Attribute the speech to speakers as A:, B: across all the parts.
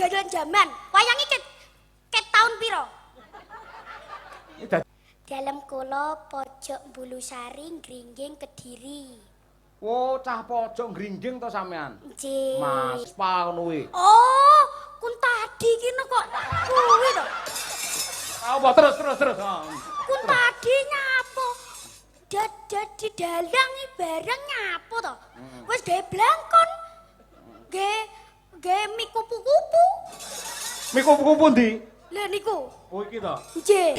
A: ketinggalan zaman. Wayang iki ket tahun piro? Dalam kula pojok Bulusari Gringging Kediri.
B: Oh, cah pojok Gringging to sampean?
A: Nggih.
B: Mas, pa ngono kuwi.
A: Oh, kun tadi ki kok kuwi to.
B: Apa terus.
A: Kun tadi nyapo? Di dalang iki barang nyapo to. Wis gawe blangkon. Gawe mie kupu-kupu.
B: Mie kupu-kupu ndi?
A: Lah niku.
B: Oh iki to.
A: Nggih.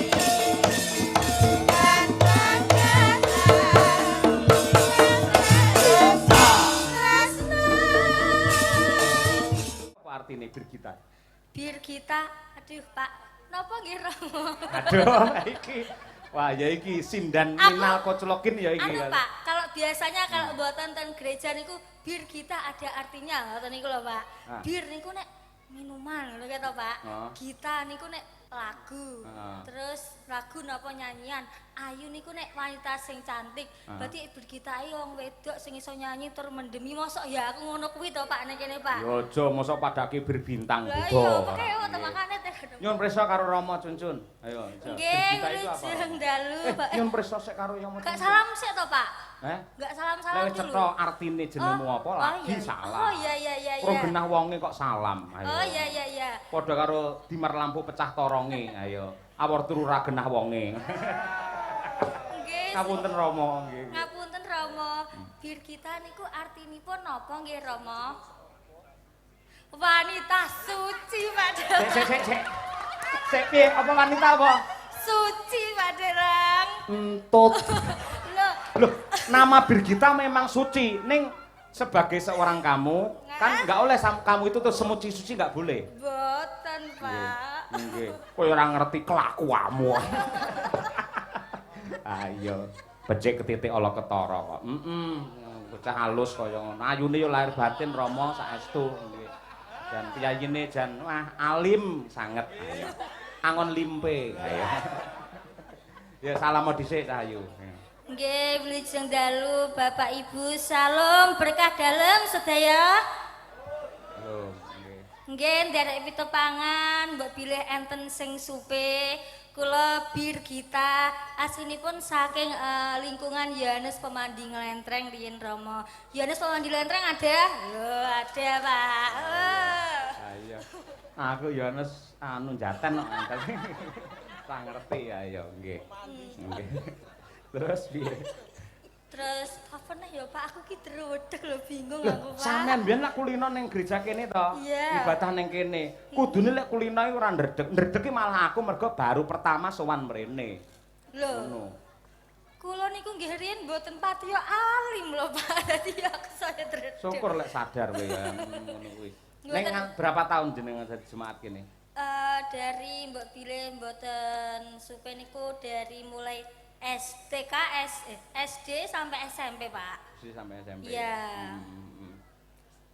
B: Apa artine Birgita?
C: Birgita, aduh Pak, napa nggih Romo?
B: Aduh, iki. Wah, ya iki sindan minal koclokin ya iki.
C: Anu Pak, kalau biasanya kalau buatan ten gereja niku Birgita ada artinya, ngoten niku lho Pak. Bir niku nek minuman lho kata Pak. Gita niku nek lagu. Terus lagu napa nyanyian. Ayu niku nek wanita sing cantik. Berarti Birgita iki wong wedok sing iso nyanyi tur mendemi mosok ya aku ngono kuwi to Pak nek kene Pak.
B: Ya aja mosok padake berbintang
C: Lah
B: budo.
C: iya, pokoke ngoten makane teh.
B: Nyun prisa karo Rama Cuncun. Ayo,
C: Nggih, wilujeng dalu Pak.
B: Nyun prisa sik karo yang
C: Gak salam sik to Pak? Gak salam-salam
B: dulu.
C: dulu.
B: Cetha artine jenengmu apa lagi salah.
C: Oh iya.
B: Ora genah wonge kok salam. Ayo.
C: Oh iya.
B: Padha karo dimar lampu pecah toronge. Ayo. Awor turu ra genah wonge.
C: Nggih.
B: Ngapunten Rama nggih.
C: Ngapunten Rama. Birgita niku artinipun napa nggih Rama? Wanita suci Pak Derang.
B: Sik piye apa wanita apa?
C: Suci Pak Derang.
B: Entut.
C: Loh,
B: Nama Birgita memang suci. Ning sebagai seorang kamu kan nggak oleh kamu itu tuh suci nggak boleh.
C: boten Pak.
B: Nggih. Kowe ora ngerti kelakuanmu. Ayo, becik ketitik ala ketara kok. Bocah halus kaya ngono. Ayune yo lahir batin Rama saestu nggih. Dan piyayine jan wah alim sanget. Ayo. Angon limpe. Ayo. Ya salam dhisik Ayu.
C: Nggih, wilujeng dalu Bapak Ibu, salam berkah dalem sedaya.
B: Lho, nggih.
C: Nggih, nderek pitepangan, mbok bilih enten sing supe. Kula Birgita, aslinipun saking lingkungan Yohanes Pemandi Nglentreng riyin Rama. Yohanes Pemandi Nglentreng ada? Lho, ada Pak.
B: Ayo. Aku Yohanes anu jaten kok. Ora ngerti ayo nggih. Nggih. Terus piye?
C: Terus apa nih ya Pak, aku ki drewedeg lho bingung aku Pak.
B: Sampeyan mbiyen lek kulino ning gereja kene to, ibadah ning kene. Kudune lek kulino iki ora ndredeg. Ndredeg malah aku mergo baru pertama sowan mrene.
C: Lho.
B: Ngono.
C: Kula niku nggih riyen mboten patiya alim lho Pak, dadi aku saya dredeg.
B: Syukur lek sadar kowe ya ngono kuwi. Ning berapa tahun jenengan dadi jemaat kene?
C: Dari mbok pilih mboten supe niku dari mulai SD sampai SMP Pak.
B: SD sampai SMP.
C: Iya.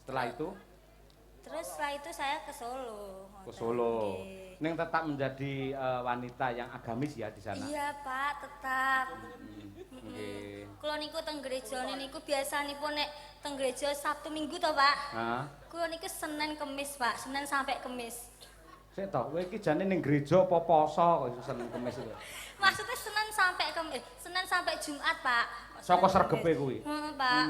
B: Setelah itu?
C: Terus setelah itu saya ke Solo.
B: Ke Solo. Ning tetap menjadi wanita yang agamis ya di sana.
C: Iya Pak, tetap.
B: Nggih.
C: Kula niku teng gerejane niku biasanipun nek teng gereja Sabtu Minggu to Pak.
B: Heeh.
C: Kula niku Senin Kemis Pak, Senin sampai Kemis.
B: Sik to, kowe iki jane ning gereja apa poso kok iso Senin Kemis itu.
C: Maksudnya Senin sampai Kemis, Senin sampai Jumat Pak.
B: Saka sregepe kuwi.
C: Pak.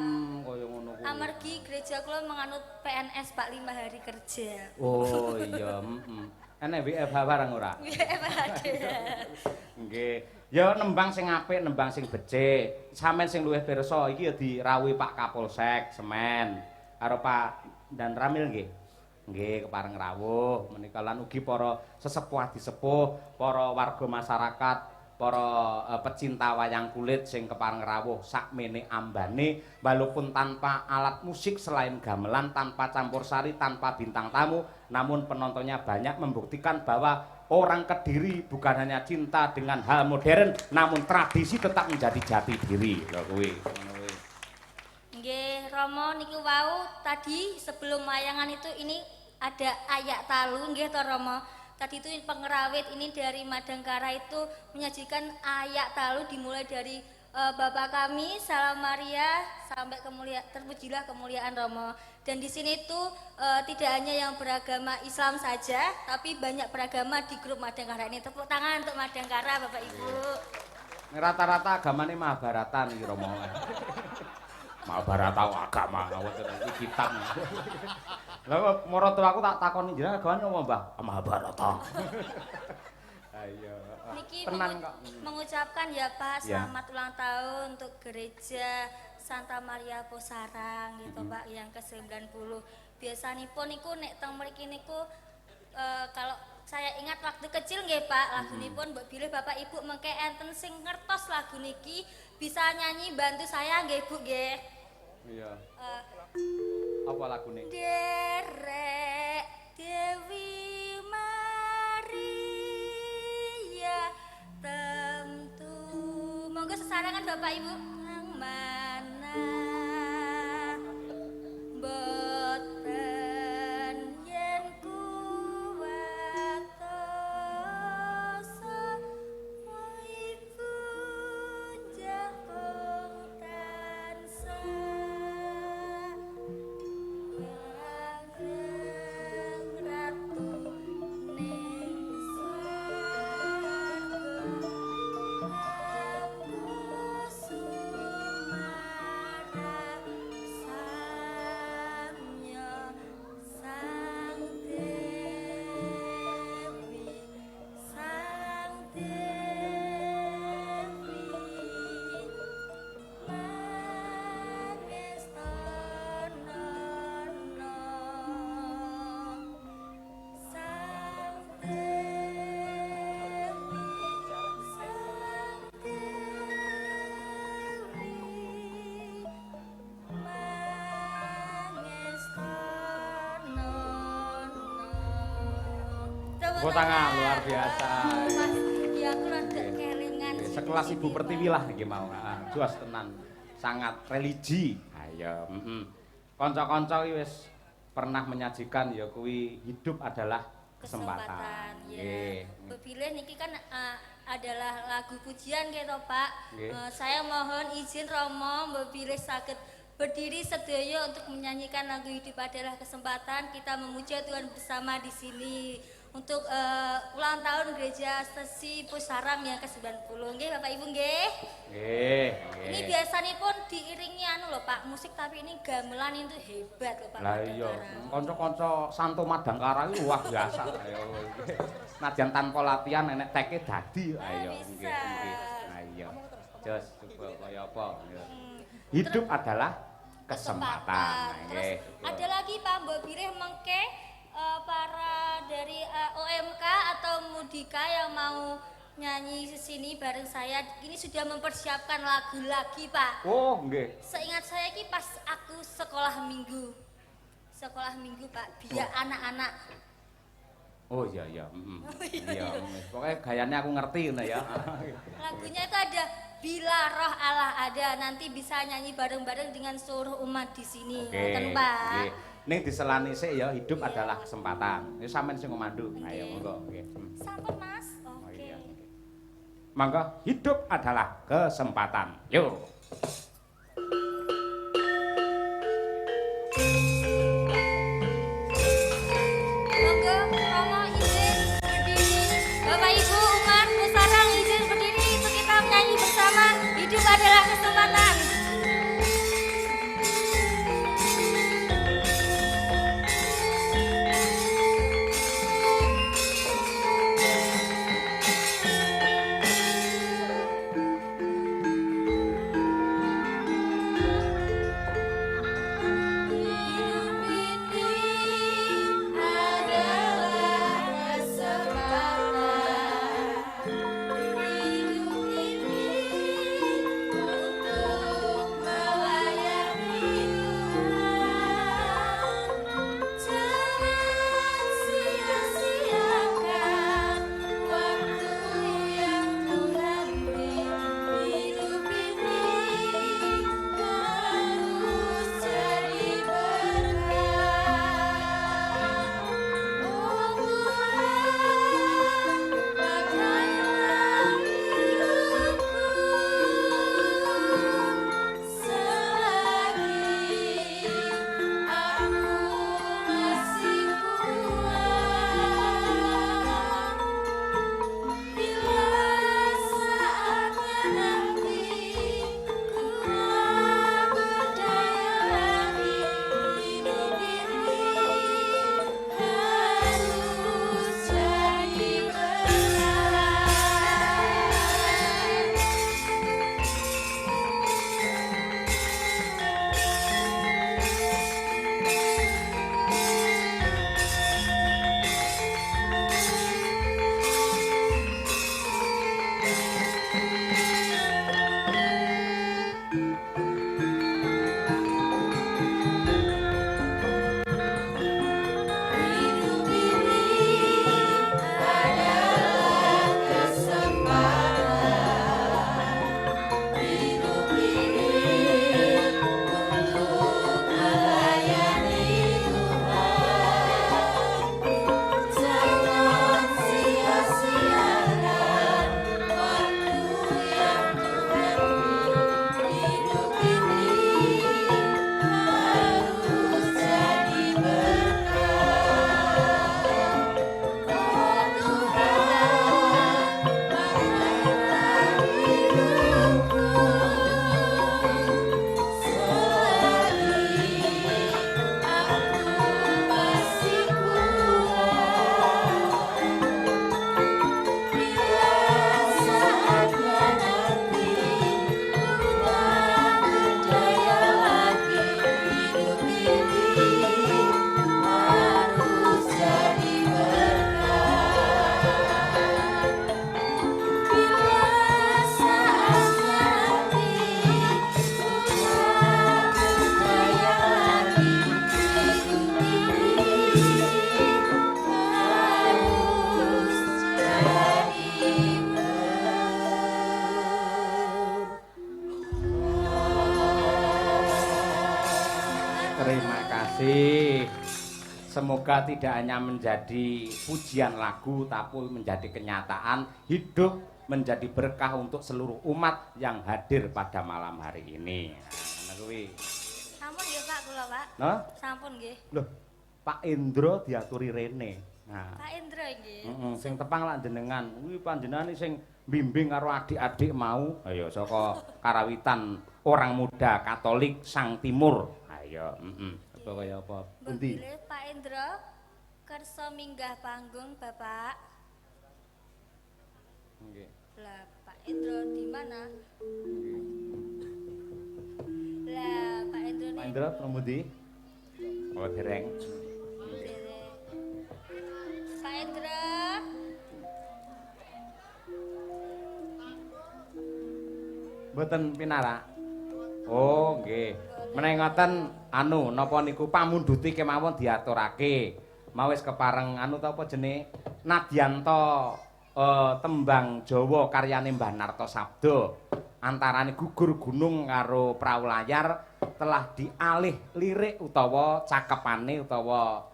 B: Kaya ngono kuwi.
C: Amargi gereja kula menganut PNS Pak 5 hari kerja.
B: Oh iya, Enek WFH barang ora?
C: WFH ada.
B: Nggih. Ya nembang sing apik, nembang sing becik. Sampeyan sing luwih pirsa iki ya dirawuhi Pak Kapolsek Semen karo Pak Dan Ramil nggih. Nggih, kepareng rawuh menika lan ugi para sesepuh disepuh, para warga masyarakat, para pecinta wayang kulit sing kepareng rawuh sakmene ambane walaupun tanpa alat musik selain gamelan, tanpa campur sari, tanpa bintang tamu, namun penontonnya banyak membuktikan bahwa orang Kediri bukan hanya cinta dengan hal modern, namun tradisi tetap menjadi jati diri. Lho kuwi.
C: Nggih, Romo niku wau tadi sebelum wayangan itu ini ada ayak talu nggih to Romo. Tadi itu pengerawit ini dari Madangkara itu menyajikan ayak talu dimulai dari Bapak kami Salam Maria sampai terpujilah kemuliaan Romo. Dan di sini tuh tidak hanya yang beragama Islam saja, tapi banyak beragama di grup Madangkara ini. Tepuk tangan untuk Madangkara, Bapak Ibu.
B: Rata-rata agamane Mahabharata iki Romo. Mahabharata agama ngoten iki kitab. Lah marang aku tak takoni jenengan agamane apa, Mbah? Mahabharata. Ayo.
C: Niki
B: Tenan kok.
C: mengucapkan ya Pak,
B: Ya.
C: selamat ulang tahun untuk gereja Santa Maria Posarang gitu Pak yang ke-90. Biasanipun niku nek teng mriki niku kalau saya ingat waktu kecil nggih Pak, lagunipun mbok bilih Bapak Ibu mengke enten sing ngertos lagu niki bisa nyanyi bantu saya nggih Bu nggih.
B: Iya. Apa lagune?
C: Derek Dewi Maria tentu. Monggo sesarangan Bapak Ibu. Nang mana boten yen kuwatosa ibu jakong tansah ratu ning
B: Tepuk tangan luar biasa.
C: Mas, ya aku rada kelingan.
B: Sekelas Ibu Pertiwi lah iki mau. Juas tenan. Sangat religi. Ayo, kanca-kanca iki wis pernah menyajikan ya kuwi hidup adalah kesempatan.
C: Ya. Bepilih niki kan adalah lagu pujian gitu Pak. Saya mohon izin Romo bepilih saged berdiri sedaya untuk menyanyikan lagu hidup adalah kesempatan. Kita memuja Tuhan bersama di sini. Untuk ulang tahun gereja Sesi Pusarang yang ke-90 nggih Bapak Ibu nggih.
B: Nggih.
C: Ini biasanya pun diiringi anu loh Pak, musik tapi ini gamelan itu hebat loh Pak.
B: Lah iya, kanca-kanca Santo Madangkara iki luar biasa. Ayo nggih. Najan tanpa latihan enek teke dadi. Ayo nggih nggih. Ayo. Jos coba kaya apa. Hidup adalah kesempatan.
C: Terus
B: Nggih.
C: ada lagi Pak Mbok Birih mengke para dari OMK atau Mudika yang mau nyanyi di sini bareng saya ini sudah mempersiapkan lagu lagi Pak.
B: Oh nggih.
C: Seingat saya ini pas aku sekolah minggu Pak biar anak-anak.
B: Oh iya iya. Iya. Pokoknya gayanya aku ngerti ngono ya.
C: Lagunya itu ada Bila Roh Allah Ada, nanti bisa nyanyi bareng-bareng dengan seluruh umat di sini. Ngoten Pak.
B: Nggih. Ning diselani sik ya hidup adalah kesempatan. Ya sampean sing ngomandu. Ayo monggo nggih.
C: Sampun Mas.
B: Oh
C: Oke.
B: iya. Monggo hidup adalah kesempatan. Yuk.
C: Monggo Romo izin berdiri. Bapak Ibu umat Pusarang izin berdiri untuk kita menyanyi bersama. Hidup adalah kesempatan.
B: Semoga tidak hanya menjadi pujian lagu tapi menjadi kenyataan hidup menjadi berkah untuk seluruh umat yang hadir pada malam hari ini. Nah, kuwi.
C: Sampun nggih Pak kula, Pak.
B: Nah?
C: Sampun nggih.
B: Loh, Pak Indro diaturi rene. Nah.
C: Pak Indro nggih.
B: Sing tepang lak jenengan. Kuwi panjenengan sing bimbing karo adik-adik mau. Ayo saka karawitan orang muda Katolik Sang Timur. Ayo, Apa kaya apa? Pundi?
C: Pak Indro kersa minggah panggung, Bapak.
B: Nggih.
C: Lah, Pak Indro di mana? Lah, Pak Indro
B: Pak Indro pundi? Oh, dereng.
C: Pak Indro.
B: Mboten pinarak. Oh, nggih. Menawi ngoten anu napa niku pamunduti kemawon diaturake. Mau wis kepareng anu ta apa jenenge Nadyanto tembang Jawa karyane Mbah Narto Sabdo antarane gugur gunung karo prau layar telah dialih lirik utawa cakepane utawa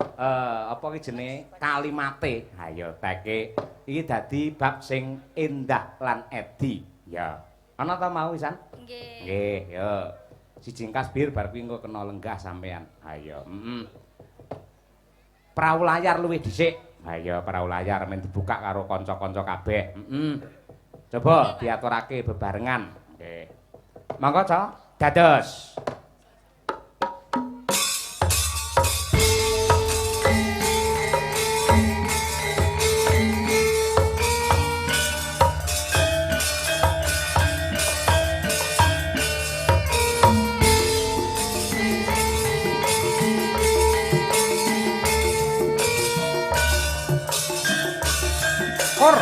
B: apa ki jenenge kalimate. Ha ya teke iki dadi bab sing endah lan edi. Ya. Ana ta mau pisan?
C: Nggih.
B: Nggih, ya. Siji kasbir bar kuwi engko kena lenggah sampean. Ha ya, Prau layar luwih dhisik. Ha ya, prau layar men dibuka karo kanca-kanca kabeh. Coba diaturake bebarengan. Nggih. Monggo, Cok. Dados. Kor.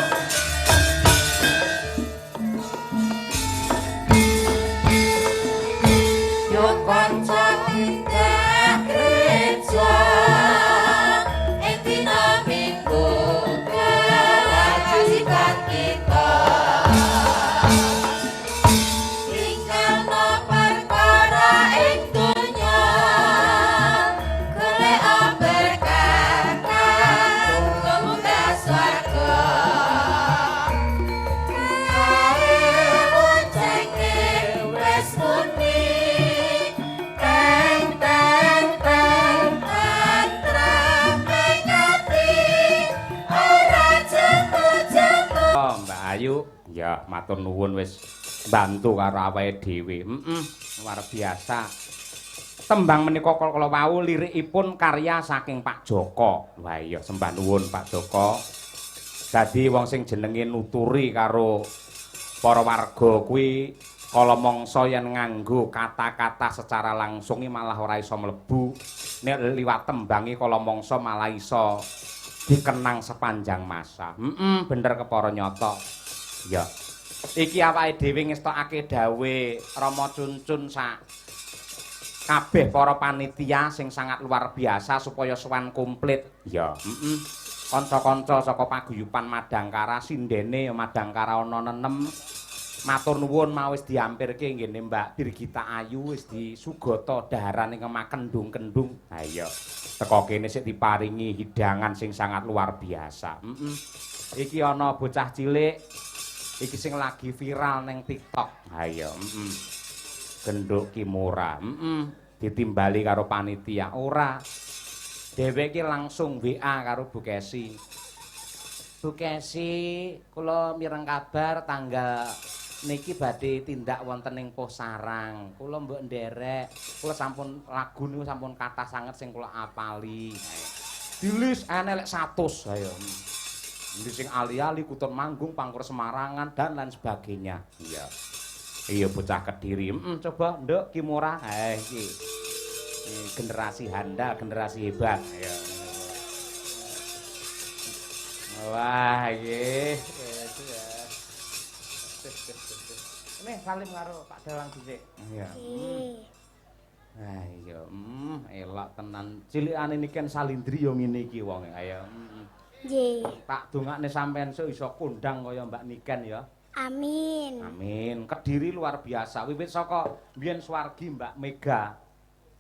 D: Yo kanca kita gereja ing dina Minggu kewajiban kita tinggalno perkara ing donya golek berkah kanggo munggah swarga.
B: Mbak Ayu, ya matur nuwun wis bantu karo awake dhewe. Luar biasa. Tembang menika kala wau lirikipun karya saking Pak Joko. Wah iya sembah nuwun Pak Joko. Dadi wong sing jenenge nuturi karo para warga kuwi kala mangsa yen nganggo kata-kata secara langsung malah ora iso mlebu. Nek liwat tembangi kala mangsa malah iso dikenang sepanjang masa. Bener kepara nyata. Ya. Iki awake dhewe ngestokake dawuh Rama Cuncun sak kabeh para panitia sing sangat luar biasa supaya sowan komplit. Ya, Kanca-kanca saka paguyuban Madangkara sindene Madangkara ana 6. Matur nuwun mau wis diampirke nggene Mbak Birgita Ayu wis disugata daharan ing kendung-kendung. Ha iya. Teka kene sik diparingi hidangan sing sangat luar biasa. Iki ana bocah cilik iki sing lagi viral ning TikTok. Ha iya, Genduk Kimura. Ditimbali karo panitia ora. Dheweke langsung WA karo Bu Kesi. Bu Kesi, kula mireng kabar tanggal niki badhe tindak wonten ing Posarang. Kula mbok nderek. Kula sampun lagu niku sampun kathah sanget sing kula apali. Dilis ana lek 100 ayo. Ndi sing ali-ali kutun manggung pangkur Semarangan dan lain sebagainya. Iya. Iya bocah Kediri. Coba nduk Kimura. Iki. Generasi handal, generasi hebat. Ayo. Wah, nggih. Nih salim karo Pak Dalang dhisik. Iya. Ah iya, elok tenan. Cilikane niki kan Salindri yo ngene iki wonge. Ayo.
A: Nggih.
B: Tak dongakne sampean sok iso kondang kaya Mbak Niken ya.
A: Amin.
B: Amin. Kediri luar biasa. Wiwit saka biyen Swargi Mbak Mega.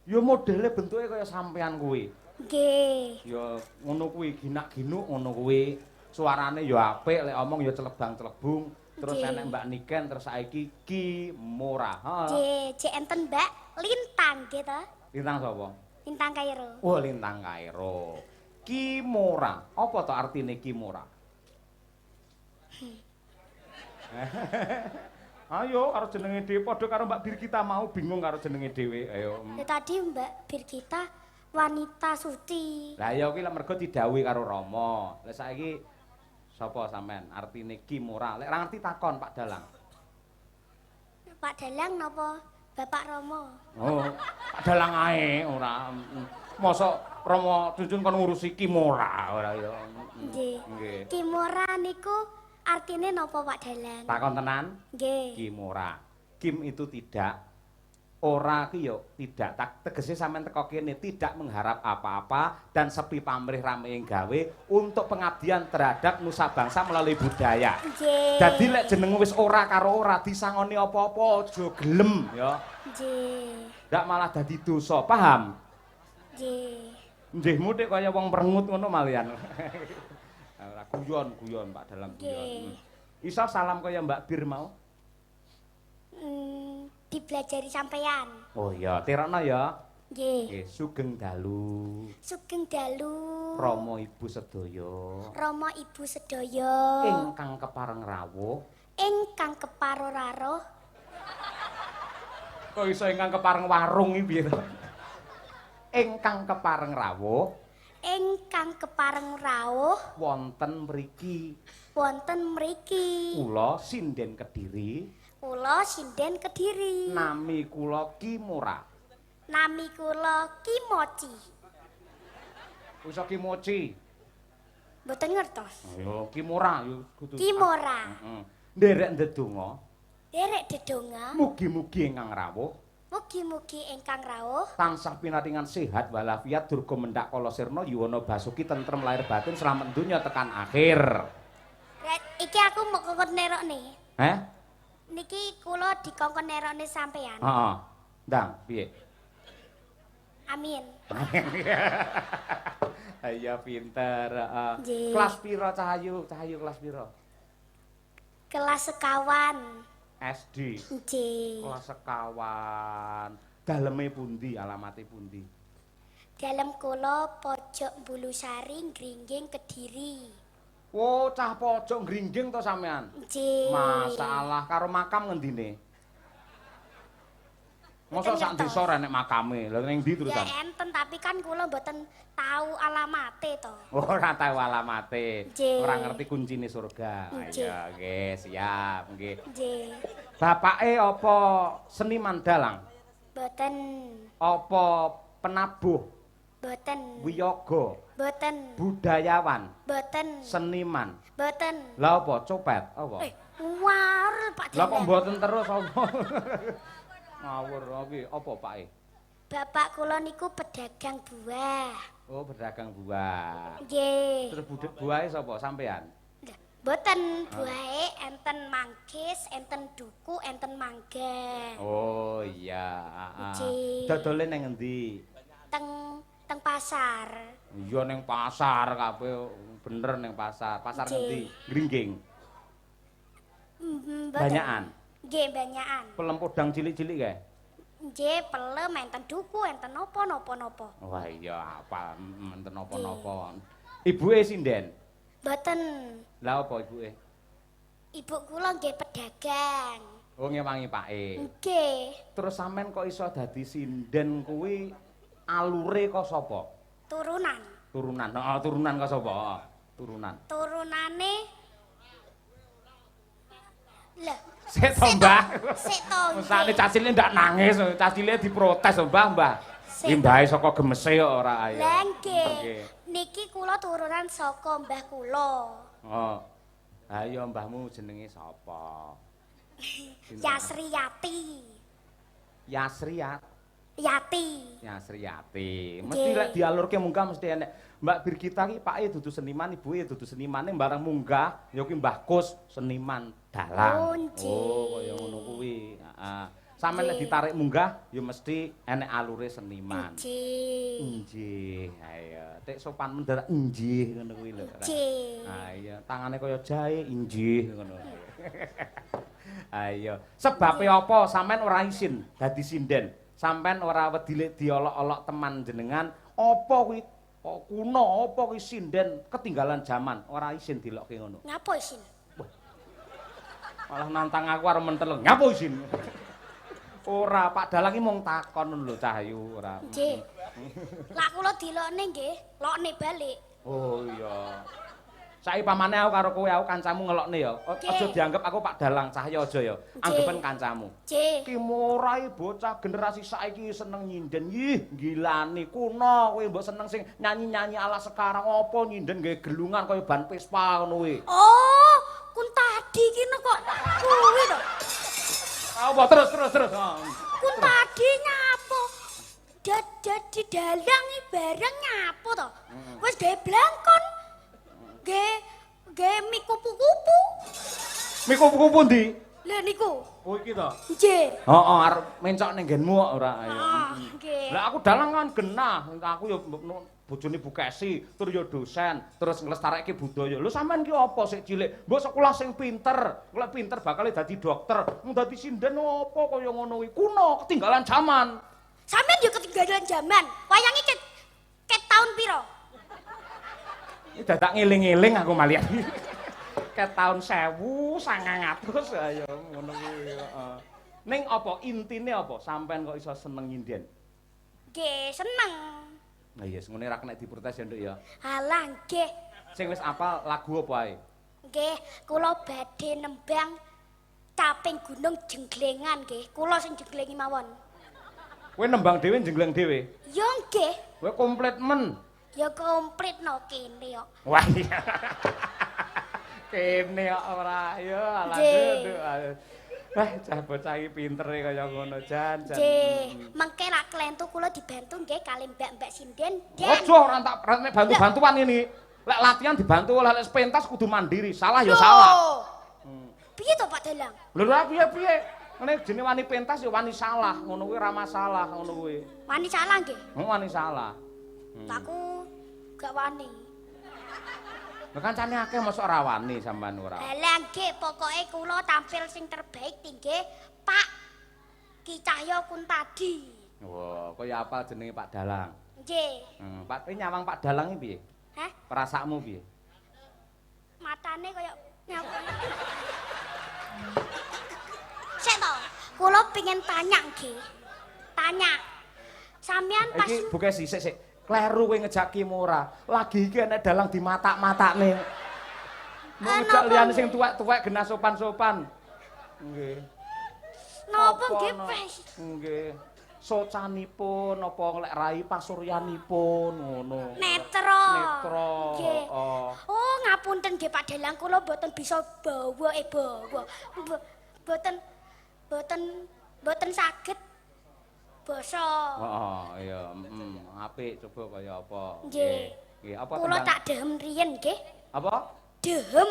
B: Ya modele bentuke kaya sampean kuwi.
A: Nggih.
B: Ya ngono kuwi ginak-ginuk ngono kuwi. Suarane ya apik, lek omong ya celebang-celebung. Terus
A: Nggih.
B: enek Mbak Niken terus saiki Ki Mora.
A: Nggih, jek enten Mbak Lintang nggih to.
B: Lintang sapa?
A: Lintang Kairo.
B: Oh, Lintang Kairo. Ki Mora. Apa to artine Ki Mora? Ayo karo jenenge dhewe padha karo Mbak Birgita mau bingung karo jenenge dhewe. Ayo.
A: Ya tadi Mbak Birgita wanita suci.
B: Lah ya kuwi lek mergo didhawuhi karo Rama. Lah saiki sapa sampean artine Ki Mora? Lek ora ngerti takon Pak Dalang.
A: Pak Dalang napa Bapak Romo?
B: Oh, Pak Dalang ae ora. Mosok Rama Cucun kon ngurusi Ki Mora ora ya.
A: Nggih.
B: Nggih.
A: Kimora niku artine napa Pak Dalang?
B: Takon tenan?
A: Nggih.
B: Ki Mora. Kim itu tidak. Ora ki yo tidak. Tegese sampean teko kene tidak mengharap apa-apa dan sepi pamrih rame gawe untuk pengabdian terhadap nusa bangsa melalui budaya.
A: Nggih.
B: Dadi lek jeneng wis ora karo ora disangoni apa-apa aja gelem ya.
A: Nggih.
B: Ndak malah dadi dosa, paham?
A: Nggih.
B: Njihmu nek kaya wong merengut ngono malian. Ora guyon Pak dalam guyon. Iso salam kaya Mbak Bir mau?
A: Dipelajari sampean.
B: Oh iya, tirokno ya.
A: Nggih.
B: Nggih, sugeng dalu.
A: Sugeng dalu.
B: Rama Ibu sedaya.
A: Rama Ibu sedaya.
B: Ingkang kepareng rawuh.
A: Ingkang keparuraruh.
B: Kok iso ingkang kepareng warung iki piye to? Ingkang kepareng rawuh.
A: Ingkang kepareng rawuh
B: Wonten mriki.
A: wonten mriki.
B: Kula sinden Kediri.
A: Kula sinden Kediri.
B: Nami kula Ki Mora.
A: Nami kula Kimoci.
B: Iso Kimoci.
A: Mboten ngertos.
B: Ayo Ki Mora yo kudu.
A: Kimora.
B: Heeh. Nderek ndedonga.
A: Derek dedonga.
B: Mugi-mugi ingkang rawuh
A: Mugi-mugi ingkang rawuh
B: tansah pinaringan sehat walafiat durga mendak kala sirna yuwana basuki tentrem lahir batin selamat dunya tekan akhir.
A: Iki aku mau kongkon nerokne.
B: Heh?
A: Niki kula dikongkon nerokne sampean.
B: Heeh. Ndang, piye?
A: Amin.
B: Ayo pinter, heeh.
A: Nggih.
B: Kelas pira Cahayu? Cahayu kelas pira?
A: Kelas sekawan.
B: SD.
A: Nggih.
B: Kelas sekawan. Daleme pundi? Alamate pundi?
A: Dalem kula pojok Bulusari, Gringging, Kediri.
B: Oh, cah pojok ngringging to sampean?
A: Nggih.
B: Masalah karo makam ngendine? Mosok sak desa ora nek makame. Lha ning ndi
A: Ya
B: terusan?
A: enten tapi kan kula mboten tahu alamate to.
B: Ora tahu alamate.
A: Nggih.
B: Ora ngerti kuncine surga.
A: Nggih.
B: Ayo, nggih, siap, nggih.
A: Nggih.
B: Bapake apa seniman dalang?
A: Mboten.
B: Apa penabuh,
A: Mboten.
B: wiyaga,
A: Mboten.
B: budayawan,
A: Mboten.
B: seniman?
A: Mboten.
B: Lah apa copet? Apa?
A: War Pak
B: Lah kok
A: Dalang.
B: mboten terus apa? Ngawur iki apa pake?
A: Bapak kula niku pedagang buah.
B: Oh, berdagang buah.
A: Nggih.
B: Terus buahe sapa sampean?
A: Mboten buahe enten manggis, enten duku, enten mangga.
B: Oh iya, heeh.
A: Nggih.
B: Dodole ning endi?
A: Teng pasar.
B: Iya ning pasar kabeh bener ning pasar. Pasar
A: Nggih.
B: ngendi? Gringging.
A: Mboten.
B: Banyakan.
A: Nggih, banyakan.
B: Pelem podang cilik-cilik kae.
A: Nggih, pelem enten duku, enten napa-napa.
B: Wah iya apal enten napa-napa. Ibuke sinden.
A: Mboten.
B: Lah apa ibuke?
A: Ibu kula nggih pedagang.
B: Oh ngewangi pake.
A: Nggih.
B: Terus sampean kok iso dadi sinden kuwi alure kok sapa?
A: Turunan.
B: Turunan. Heeh, turunan kok sapa? Heeh, turunan.
A: Turunane Lah,
B: Sik to, Mbah.
A: sik to.
B: Mesane cacile ndak nangis, cacile diprotes, Mbah, Mbah.
A: Sik.
B: Imbahe saka gemese kok ora ayo.
A: Lah nggih.
B: Nggih.
A: Niki kula turunan saka mbah kula.
B: Oh. Ayo mbahmu jenenge sapa?
A: Yasriyati.
B: Yasriyat.
A: Yati.
B: Yasriyati. Mesti
A: Nggih.
B: lek dialurke munggah mesti enek. Mbak Birgita ki pake dudu seniman, ibuke dudu senimane bareng munggah ya ki Mbah Kus seniman dalang.
A: Oh, nggih.
B: Oh, kaya ngono kuwi. Heeh. Sampeyan nek ditarik munggah ya mesti enek alure seniman.
A: Nggih.
B: Nggih, ayo. Tek sopan mendadak nggih ngono kuwi lho.
A: Nggih.
B: Ha iya, tangane kaya jahe nggih ngono. Ayo, sebabe apa sampean ora isin dadi sinden? Sampean ora wedi diolok-olok teman jenengan, apa kuwi kuno, apa kuwi sinden ketinggalan zaman, ora isin dilokke ngono.
A: Ngapa isin?
B: Malah nantang aku arep menteleng. Ngapa isin? Ora, Pak Dalang iki mung takon lho Cahyu, ora.
A: Nggih. Lah kula dilokne nggih, lokne balik.
B: Oh iya. Saiki pamane aku karo kowe aku kancamu ngelokne ya. Aja dianggap aku Pak Dalang Cahya aja ya. Anggepen kancamu.
A: Nggih.
B: Ki murai bocah generasi saiki seneng nyinden. Ih, gilani kuno kowe mbok seneng sing nyanyi-nyanyi ala sekarang apa nyinden nggae gelungan kaya ban Vespa ngono kuwi.
A: Oh, kun tadi ki kok kuwi to.
B: Apa terus.
A: Kun tadi nyapo? Dadi dalang iki bareng nyapo to. Wis gawe blangkon. Gawe mie kupu-kupu.
B: Mie kupu-kupu ndi?
A: Lha niku.
B: Oh iki to.
A: Nggih.
B: Heeh, arep mencok ning nggenmu kok ora ayo.
A: Nggih.
B: Lah aku dalang kan genah, aku ya bojone Bu Kesi, tur ya dosen, terus nglestarekke budaya. Lho sampean ki apa sik cilik? Mbok sekolah sing pinter, lek pinter bakal dadi dokter. Mung dadi sinden apa kaya ngono kuwi? Kuno, ketinggalan zaman.
A: Sampeyan yo ketinggalan zaman. Wayange ket taun piro?
B: Iki dadak ngeling-eling aku malian. Ket taun 1900 ayo ngono kuwi, heeh. Ning apa intine apa sampean kok iso seneng nyinden?
A: Nggih, seneng.
B: Nah iya, ngene ra kena diprotes ya, Nduk ya.
A: Halah nggih.
B: Sing wis apal lagu apa ae?
A: Nggih, kula badhe nembang Caping Gunung Jenglengan nggih. Kula sing jenglengi mawon.
B: Kowe nembang dhewe jengleng dhewe.
A: Yo nggih.
B: Kowe komplit men.
A: Ya komplit no kene kok.
B: Wah iya. Kene kok ora ya alah Nduk. Cah bocah iki pintere kaya ngono jan.
A: Nggih, mengke lak klentu kula dibantu nggih kali mbak-mbak sinden.
B: Ojo ora tak bantu-bantuan ini. Lek latihan dibantu oleh lek pentas kudu mandiri. Salah ya salah.
A: Piye to Pak Dalang?
B: Lho ora piye-piye. Ngene jenenge wani pentas ya wani salah, ngono kuwi ora masalah ngono kuwi.
A: Wani salah nggih.
B: Wani salah.
A: Aku gak wani.
B: Lah kancane akeh mosok ora wani sampean ora.
A: Lah nggih, pokoke kula tampil sing terbaik nggih Pak Ki Cahya Kuntadi.
B: Wah, kaya apal jenenge Pak Dalang.
A: Nggih.
B: Pak nyawang Pak Dalang iki piye?
A: Hah?
B: Perasaanmu piye?
A: Matane kaya nyapa. Sik to, kula pengin tanya nggih. Tanya. Sampeyan pas
B: Iki buke sik. Kleru kowe ngejak Ki ora. Lagi iki enek dalang di matak-matakne. Mau ngejak liyane sing tuwek-tuwek genah sopan-sopan. Nggih.
A: napa
B: Apa
A: nggih
B: no?
A: Pak?
B: Nggih. Socanipun apa lek rai pasuryanipun ngono.
A: Netra.
B: Netra.
A: Nggih.
B: Oh.
A: Oh, ngapunten nggih Pak Dalang kula mboten bisa bawa mboten saged basa.
B: Heeh, iya, apik coba kaya apa.
A: Nggih.
B: Nggih, apa
A: Kula
B: tembang?
A: tak dehem riyen nggih.
B: Apa?
A: Dehem.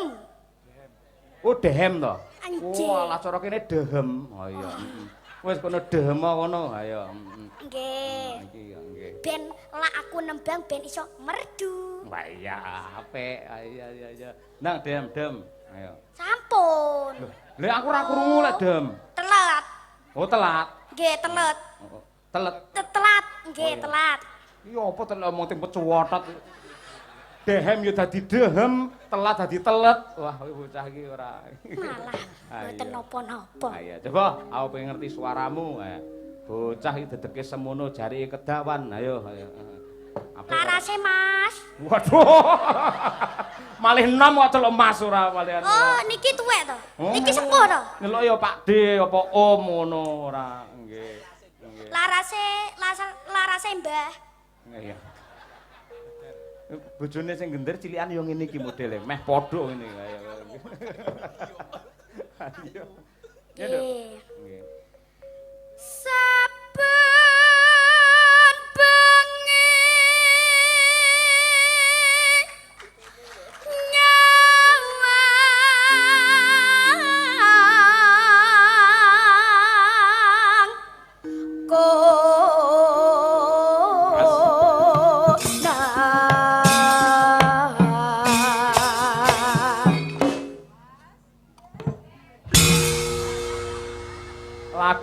B: Oh, dehem to.
A: Anjir.
B: Oh, alah cara kene dehem. Oh iya, Wis kono dehem ngono. Ha ya,
A: Nggih.
B: Iki ya nggih.
A: Ben lak aku nembang ben iso merdu.
B: Wah iya, apik. Iya. Nang dem. Ayo.
A: Sampun.
B: Lha aku ora krungu lek dem.
A: Telat.
B: Oh, telat.
A: Nggih, telat.
B: Oh, telet.
A: Telat. Nggih, telat.
B: Iya apa telat omong tempe cuwotot. Dehem ya dadi dehem, telat dadi telet. Wah, bocah iki ora.
A: Malah mboten napa-napa.
B: Ah iya, coba aku pengen ngerti suaramu. Bocah iki dedeke semono jarike kedawan. Ayo. Apa?
A: Larase Mas.
B: Waduh. Malih enom kok celuk Mas ora malihan.
A: Oh, niki tuwek to. Niki sepuh to.
B: Nyeluk ya Pak D apa Om ngono ora. Nggih.
A: Larase Mbah.
B: Iya. Bojone sing gender cilikan ya ngene iki modele, meh padha ngene kaya. Ayo. Ya, Dok.
A: Nggih.
B: Nggih.
A: Saben bengi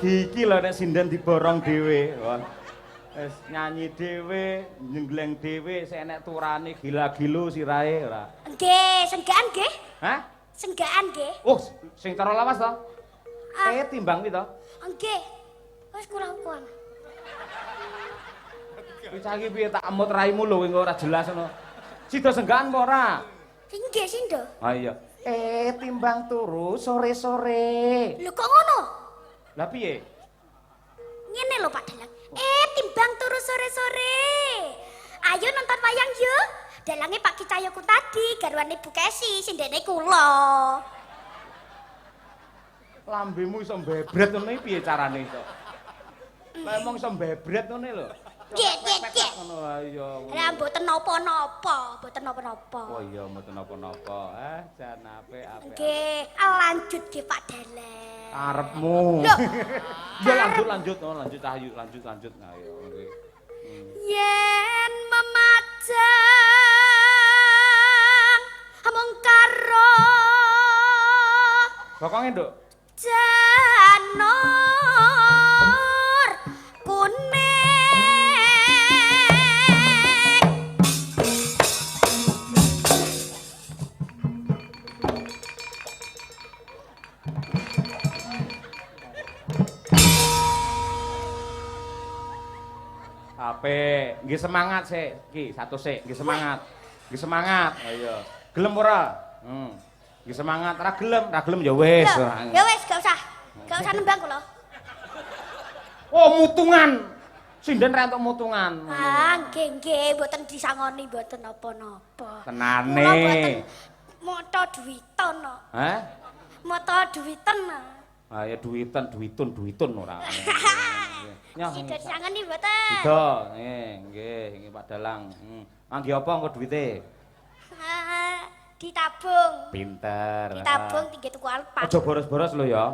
B: lagi iki lho nek sinden diborong dhewe. Wah. Wis nyanyi dhewe, nyengleng dhewe, sik enek turane gila-gilu sirahe ora.
A: Nggih, senggaan nggih.
B: Hah?
A: Senggaan nggih.
B: Oh, sing cara lawas to? Timbang pi to?
A: Nggih. Wis kurang-kurang.
B: Kuwi cah iki piye tak emut raimu lho engko ora jelas ngono. Sida senggaan apa ora?
A: Nggih, Sindo.
B: Ah iya. Timbang turu sore-sore.
A: Lho kok ngono?
B: Lah piye?
A: Ngene lho Pak Dalang. Timbang turu sore-sore. Ayo nonton wayang yuk. Dalange Pak Kicayoku tadi, garwane Bu Kesi, sindene kula.
B: Lambemu iso mbebret ngono iki piye carane iso? Lah emang iso mbebret ngene lho.
A: Nggih.
B: Ngono ayo.
A: Lah mboten napa-napa, mboten napa-napa.
B: Oh iya mboten napa-napa. Jan apik.
A: Nggih, lanjut nggih Pak Dalang.
B: Arepmu.
A: Loh.
B: Ya lanjut. Oh lanjut ayo lanjut. Ayo nggih.
A: Yen memajang mung karo
B: Bokonge, Nduk.
A: janur kuning.
B: Apik, nggih semangat sik. Iki satu sik, nggih semangat. Nggih semangat. Ayo. Gelem ora? Nggih semangat, ora gelem ya wis.
A: Ya wis, gak usah. Gak usah nembang kula.
B: Oh, mutungan. Sinden ra entuk mutungan.
A: Nggih, mboten disangoni mboten napa-napa.
B: Tenane.
A: Kula mboten moto duwiton kok.
B: Hah?
A: Moto duwiten.
B: Ah ya duwitun ora. Nyoh.
A: Sida disangoni mboten.
B: Sida, nggih Pak Dalang. Manggi apa engko duwite?
A: Ditabung.
B: Pinter.
A: Ditabung tinggi tuku Alphard.
B: Aja boros-boros lho ya.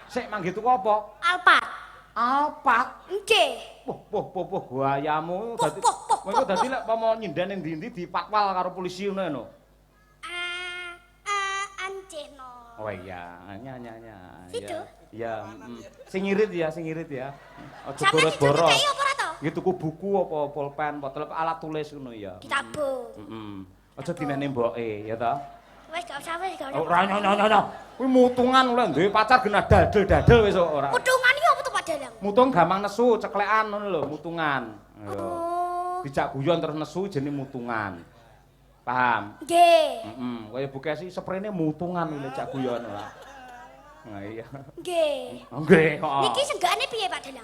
B: Sik manggi tuku apa?
A: Alphard.
B: Alphard.
A: Nggih.
B: Poh guayamu dadi. Engko dadi lek pomo nyinden ning ndi-ndi dipatwal karo polisi ngono ya no.
A: Anceno.
B: Oh iya, nya.
A: Situ?
B: Ya, sing ngirit ya. Aja
A: Sampeyan
B: boros-boros.
A: dikai apa ora to?
B: Nggih tuku buku apa pulpen, botol alat tulis ngono ya.
A: Ditabung.
B: Aja dinene mboke ya ta.
A: Wis gak usah.
B: Ora nyonya. Kuwi mutungan lho duwe pacar genah dadel wis ora.
A: Mutungan iki apa to Pak Dalang?
B: Mutung gampang nesu, ceklekan ngono lho, mutungan. Ayo.
A: Oh.
B: Dijak guyon terus nesu jenenge mutungan. Paham?
A: Nggih.
B: Kaya Bu Kesi sprene mutungan lho jak guyon ora. Nah iya.
A: Nggih.
B: Nggih, heeh.
A: Niki senggane piye Pak Dalang?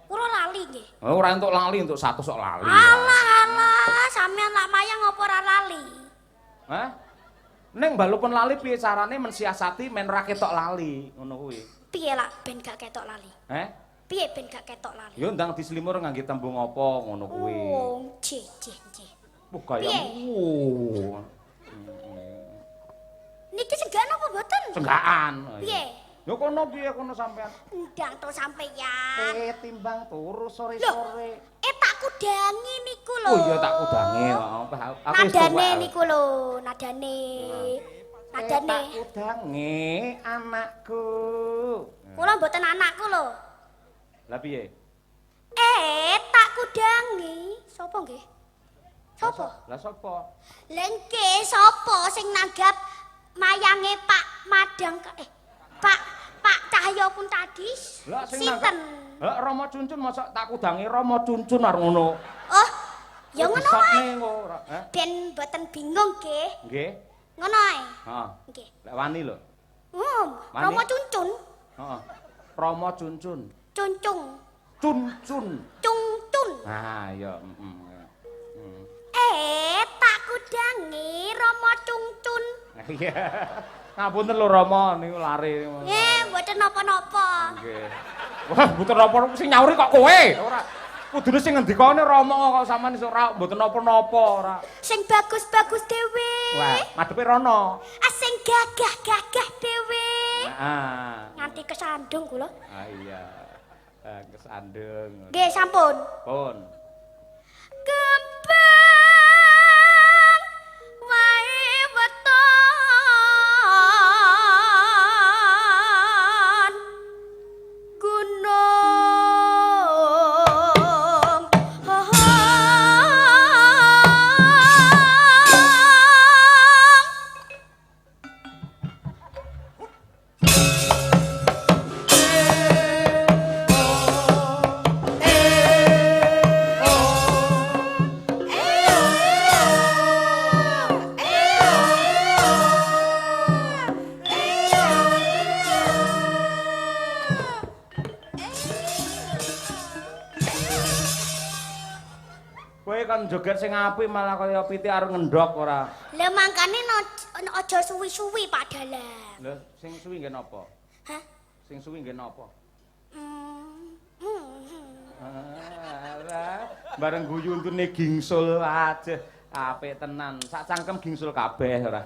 A: Kula lali nggih.
B: Ora entuk lali, entuk 100 sok lali.
A: Alah, sampean lak mayang apa ora lali?
B: Hah? Ning balupun lali piye carane mensiasati men ra ketok lali, ngono kuwi.
A: Piye lak ben gak ketok lali? Piye ben gak ketok lali?
B: Ya ndang dislimur ngangge tembung apa ngono kuwi.
A: Oh, nggih.
B: Wah kaya
A: Niki senggaan apa mboten?
B: Senggaan.
A: Piye?
B: Ya kono piye kono sampean?
A: Ndang to sampeyan.
B: Timbang turu sore-sore.
A: Tak kudangi niku lho.
B: Oh iya tak kudangi. Aku
A: nadane niku lho, nadane.
B: Tak kudangi anakku.
A: Kula mboten anakku lho.
B: Lah piye?
A: Tak kudangi. Sopo nggih? Sopo?
B: Lah sapa?
A: Lengke sopo sing nanggap mayange Pak Madang Pak Cahyo pun tadi?
B: Lah sing
A: sinten?
B: Lah Rama Cuncun masa tak kudangi Rama Cuncun arep ngono.
A: Oh, ya ngono wae.
B: Ora,
A: Ben mboten bingung nggih.
B: Nggih.
A: Ngono ae.
B: Heeh.
A: Nggih.
B: Lek wani lho.
A: Rama Cuncun.
B: Heeh. Rama Cuncun.
A: Cuncung.
B: Cuncun.
A: Cungcun.
B: Ah, ya,
A: Tak kudangi Rama Cungcun.
B: Iya. Ngapunten lho Rama niku lari.
A: Mboten napa-napa.
B: Nggih. Wah, mboten napa sing nyauri kok kowe. Ora. Kudune sing ngendikane Rama kok sampean iso ora mboten napa-napa ora.
A: Sing bagus-bagus dhewe.
B: Wah, madhepe rono.
A: Sing gagah-gagah dhewe.
B: Heeh.
A: Nganti kesandung kula.
B: Ah iya. Kesandung.
A: Nggih, sampun.
B: Pun.
A: Kembang wae weton.
B: 1 kon joget sing apik malah kaya pitik arep ngendhok ora.
A: Lah mangkane aja suwi-suwi Pak Dalang.
B: Lho, sing suwi nggih napa?
A: Hah?
B: Sing suwi nggih napa?
A: Hmm.
B: Alah, bareng guyu untune gingsul aja. Apik tenan. Sak cangkem gingsul kabeh ora.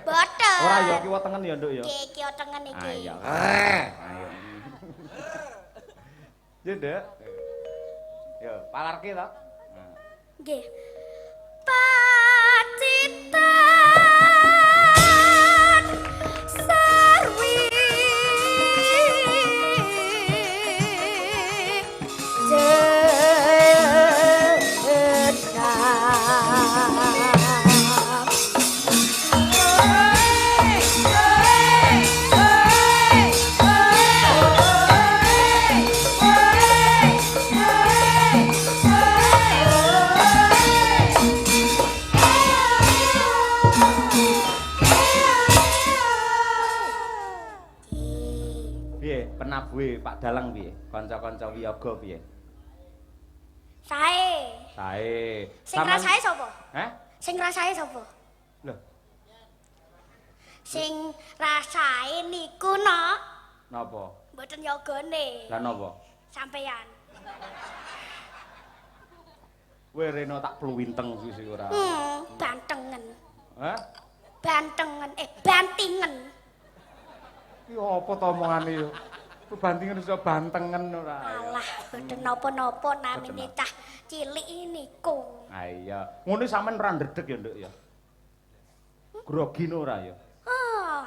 A: Boten.
B: Ora ya kiwa tengen ya, Nduk ya.
A: Nggih, kiwa tengen iki.
B: Ayo. Ayo. Ya, Nduk. Yo, palarke to.
A: Nggih. Pacitan sarwi
B: penabuhe Pak Dalang piye? Kanca-kanca wiyaga piye?
A: Sae.
B: Sae.
A: Sing rasae sapa?
B: Hah?
A: Sing rasae sapa?
B: Lho,
A: Sing rasae niku no.
B: napa?
A: Mboten yogane.
B: Lah napa?
A: Sampeyan.
B: Kowe rene tak pluwinteng sisi ora.
A: Bantengen.
B: Hah?
A: Bantengen, bantingen.
B: Ki apa to omongane yo? Kebantingan iso bantengen ora.
A: Alah, mboten napa-napa namine cah cilik niku.
B: Ha iya. Ngene sampean ora ndredeg ya, Nduk ya. Grogi ora ya?
A: Ah,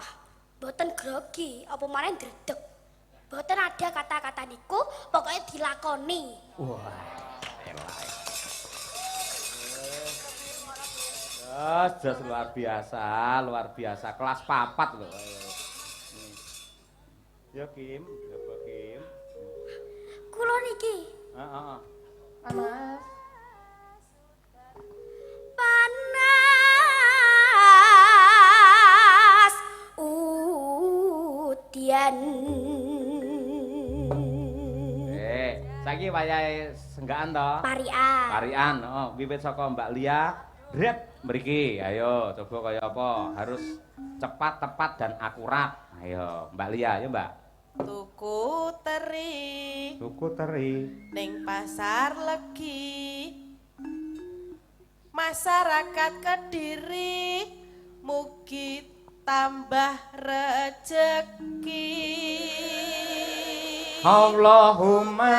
A: mboten grogi, apa maneh ndredeg. Mboten ada kata-kata niku, pokoknya dilakoni.
B: Wah, elah. Jas luar biasa. Kelas 4 lho. Ya Kim, coba Kim.
A: Kula niki.
B: Heeh. Mas.
A: Panas udian.
B: Saiki wayahe senggaan to?
A: Parian.
B: Parian, wiwit saka Mbak Lia. Dret mriki. Ayo coba kaya apa? Harus cepat, tepat dan akurat. Ayo, Mbak Lia, ya Mbak.
D: Tuku teri ning pasar Legi, masyarakat Kediri mugi tambah rejeki.
B: Allahumma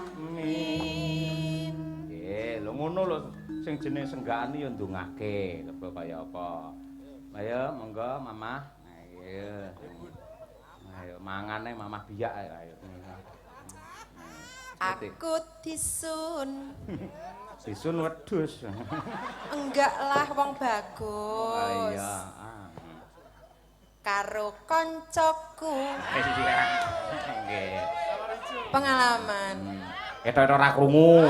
B: amin. Nggih, lho ngono lho sing jenenge senggakan ya ndongake, coba kaya apa. Ayo monggo Mamah. Ayo. Ayo mangane Mamah biyak ayo.
D: Aku disun.
B: Disun wedhus.
D: Enggak lah wong bagus.
B: Iya.
D: Karo koncoku.
B: Nggih.
D: Pengalaman.
B: Ketok ora krungu.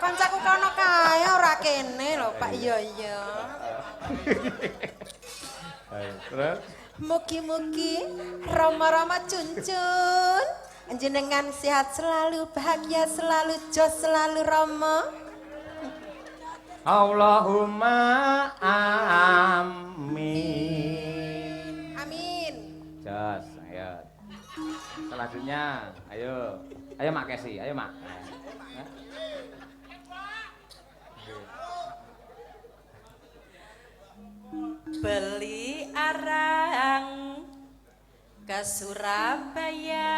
D: Koncoku kono kae ora kene lho Pak. Iya.
B: Ayo, terus
D: Mugi-mugi Rama-rama cuncun jenengan sehat selalu, bahagia selalu, jos selalu Rama.
B: Allahumma amin.
D: Amin.
B: Jos, ayo. Selanjutnya, ayo. Ayo Mak Kesi, ayo Mak.
D: Beli arang ke Surabaya,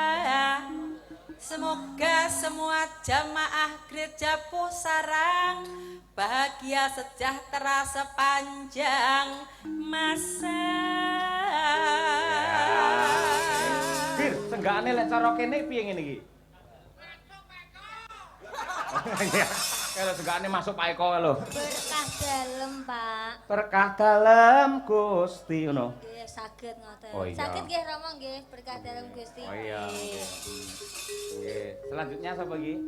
D: semoga semua jamaah gereja Pusarang bahagia sejahtera sepanjang masa.
B: Bir, senggakane lek cara kene piye ngene iki? Kalau senggakane masuk Pak Eko lho.
C: Berkah dalem, Pak.
B: Berkah dalem Gusti ngono.
C: Nggih, saged ngoten.
B: Oh, iya.
C: Saged nggih Rama nggih, berkah dalem Gusti.
B: Oh iya. Nggih. Selanjutnya sapa iki?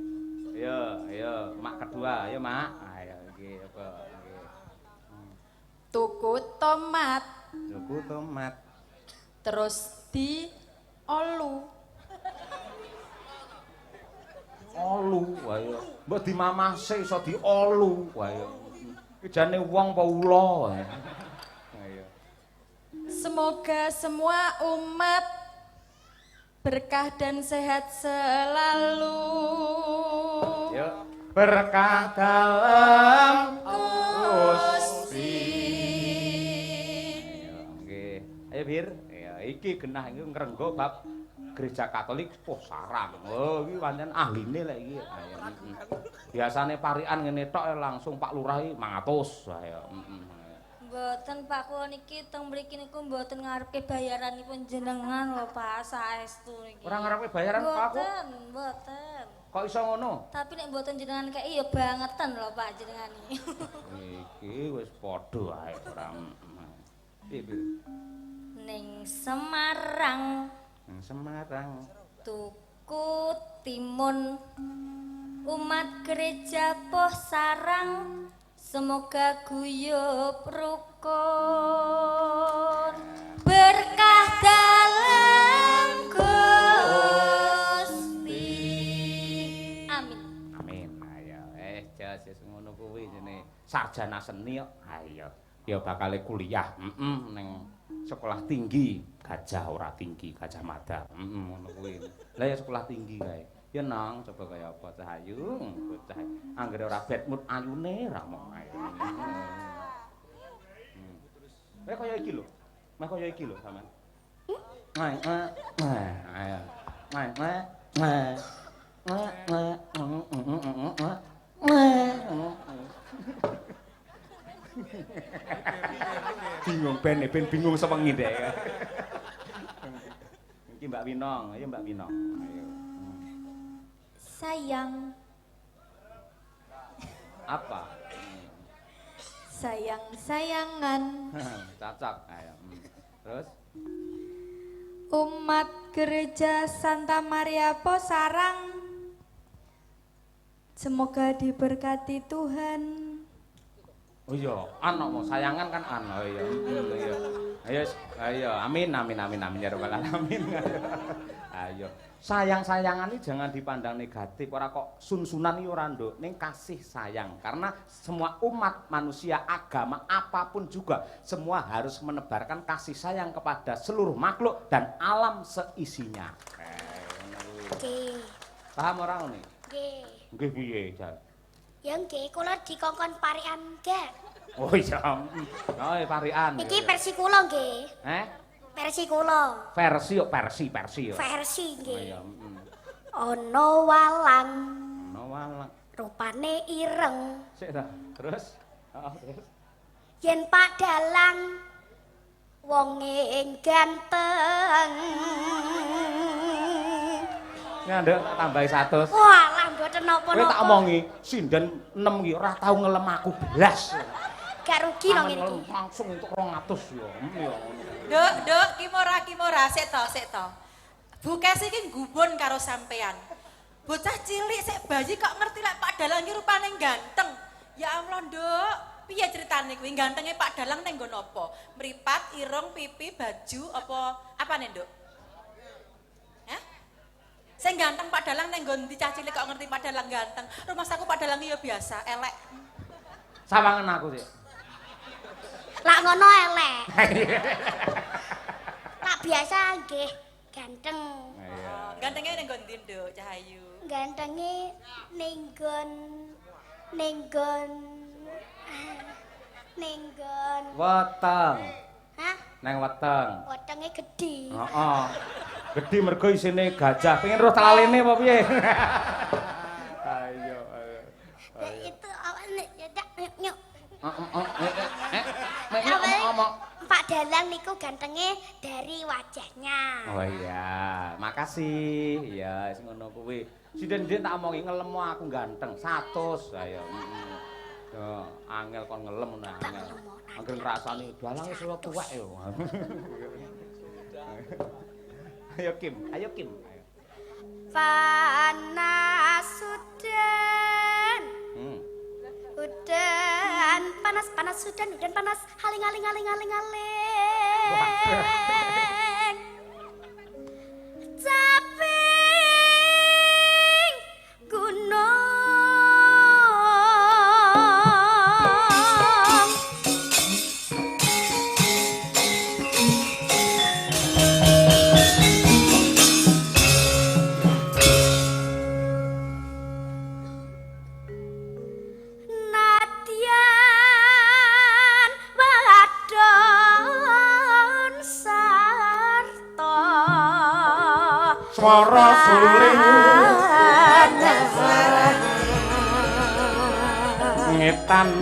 B: Ayo, Mak kedua, ayo Mak. Ayo iki apa? Nggih.
D: Tuku tomat
B: Tuku tomat.
D: terus diolu.
B: olu ayo. Mbok dimamase iso diolu ayo. Iki jane wong apa ula ayo.
E: Semoga semua umat berkah dan sehat selalu.
B: Yuk, berkah dalam Gusti. Nggih. Ayo Bir, ya iki genah iki ngrenggo bab Gereja Katolik sarang. Oh, iki pancen ahline lek iki. Ayo. Biasane parikan ngene tok langsung Pak Lurah iki 100. Ayo.
C: Mboten Pak kula niki teng mriki niku mboten ngarepke bayaranipun jenengan lho Pak saestu niki.
B: Ora ngarepke bayaran Pak aku.
C: Mboten.
B: Kok iso ngono?
C: Tapi nek mboten jenengan kei ya bangetan lho Pak jenengan iki.
B: Iki wis padha ae ora. Piye?
C: Ning Semarang.
B: Ning Semarang.
C: Tuku timun umat gereja Poh Sarang. Semoga guyub rukun berkah dalam Gusti. Amin.
B: Amin. Ayo, jas ngono kuwi jenenge sarjana seni kok. Ayo. Ya bakal kuliah, ning sekolah tinggi, Gajah ora tinggi, Gajah Mada. Ngono kuwi. Lah ya sekolah tinggi kae. Ya nang coba kaya apa Cahayu, bocah anggere ora bad mood ayune ra mong ae. Kaya iki lho. Meh kaya iki lho sampean. Ayo. Bingung ben bingung sewengi dek. Iki Mbak Winong, ayo Mbak Winong. Ayo.
E: Sayang,
B: Apa?
E: sayang-sayangan
B: Cocok. Ayo. Terus
E: umat gereja Santa Maria Poh Sarang. Semoga diberkati Tuhan.
B: oh iya, anak mau sayangan kan anak. Oh iya. Iya. Ayo, amin ya rabbal alamin. Ayo. Sayang-sayangan ini jangan dipandang negatif, ora kok sun-sunan iki ora nduk, ning kasih sayang. Karena semua umat manusia, agama apapun juga semua harus menebarkan kasih sayang kepada seluruh makhluk dan alam seisinya.
A: Nggih.
B: Paham ora ngene?
A: Nggih.
B: Nggih piye, Jan?
A: Ya nggih, kula dikongkon parikan nggih.
B: Oh iya. Oh, parian.
A: Iki versi kula nggih. Versi kula.
B: Versi yo.
A: Versi nggih.
B: Iya,
A: Ana walang,
B: Ono walang.
A: rupane ireng.
B: Sik ta. Terus? Terus.
A: Yen Pak Dalang wonge ganteng.
B: Ngandek tak tambahi 100.
A: Walah mboten napa-napa.
B: Kowe tak omongi, sinden 6 ki ora tau ngelem aku blas.
A: Gak rugi nang ngene iki.
B: Langsung untuk 200 ya. Ya.
D: Duk, kimora, sik to. Bu Kes iki nggumun karo sampean. Bocah cilik sik bayi kok ngerti lek Pak Dalang iki rupane ganteng. Ya Allah, Nduk. Piye ceritane kuwi gantenge Pak Dalang ning nggon apa? Mripat, irung, pipi, baju apa nih, Nduk? Hah? Sing ganteng Pak Dalang ning nggon cah cilik kok ngerti Pak Dalang ganteng. Rumah saku Pak Dalang ya biasa, elek.
B: Sawangen aku sih.
A: Lah ngono elek. Lah biasa nggih ganteng.
B: Iya.
D: Gantenge ning nggon ndi, Nduk, Cahayu?
A: Gantenge ning nggon
B: Weteng.
A: Hah?
B: Neng weteng.
A: Wetenge gedhi.
B: Heeh. Gedhi mergo isine gajah. Pengen roh telalene apa piye? Ayo.
A: Itu awake nyuk.
B: Ngomong.
A: Pak Dalang niku gantenge dari wajahnya.
B: Oh iya, makasih. Ya, wis ngono kuwi. Sinden-sinden tak omongi ngelemu aku ganteng 100. Ayo. Yo, angel kon ngelem ngono angel. Angger ngrasani dalang wis tuwek yo. Ayo Kim. Ayo.
A: Panas udan. Udan panas udan panas haling. Caping
B: para suling ngetan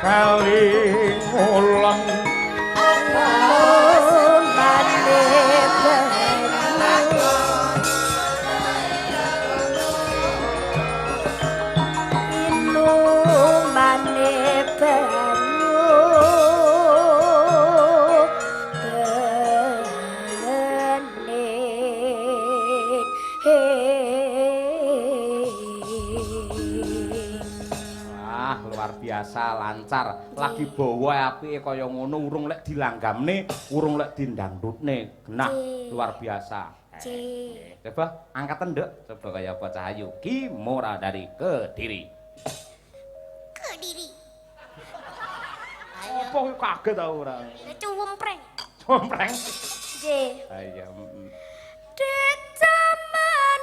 B: kali ngulon biasa lancar lagi bawa apike kaya ngono urung lek dilanggamne urung lek dindangdutne genah luar biasa. Coba angkat nduk coba kaya apa Cahayu Kimora dari Kediri.
A: Kediri.
B: Apa kaget ta ora?
A: Cuwempreng.
B: Cuwempreng.
A: Nggih.
B: Ayo.
A: Dek zaman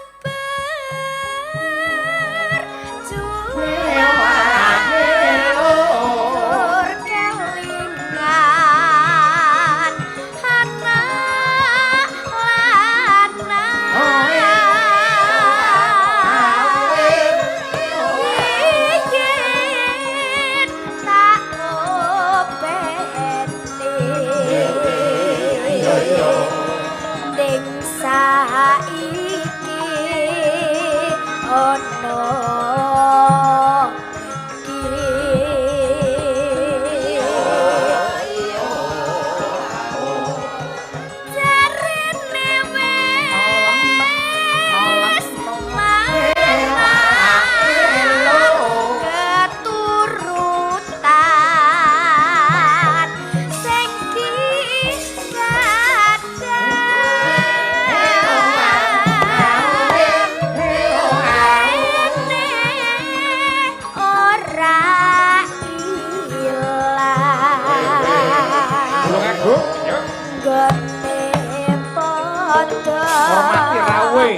B: hormati rawe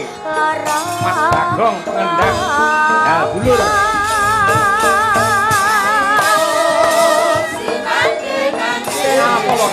B: Mas Bagong pengendang dal bulur apa kok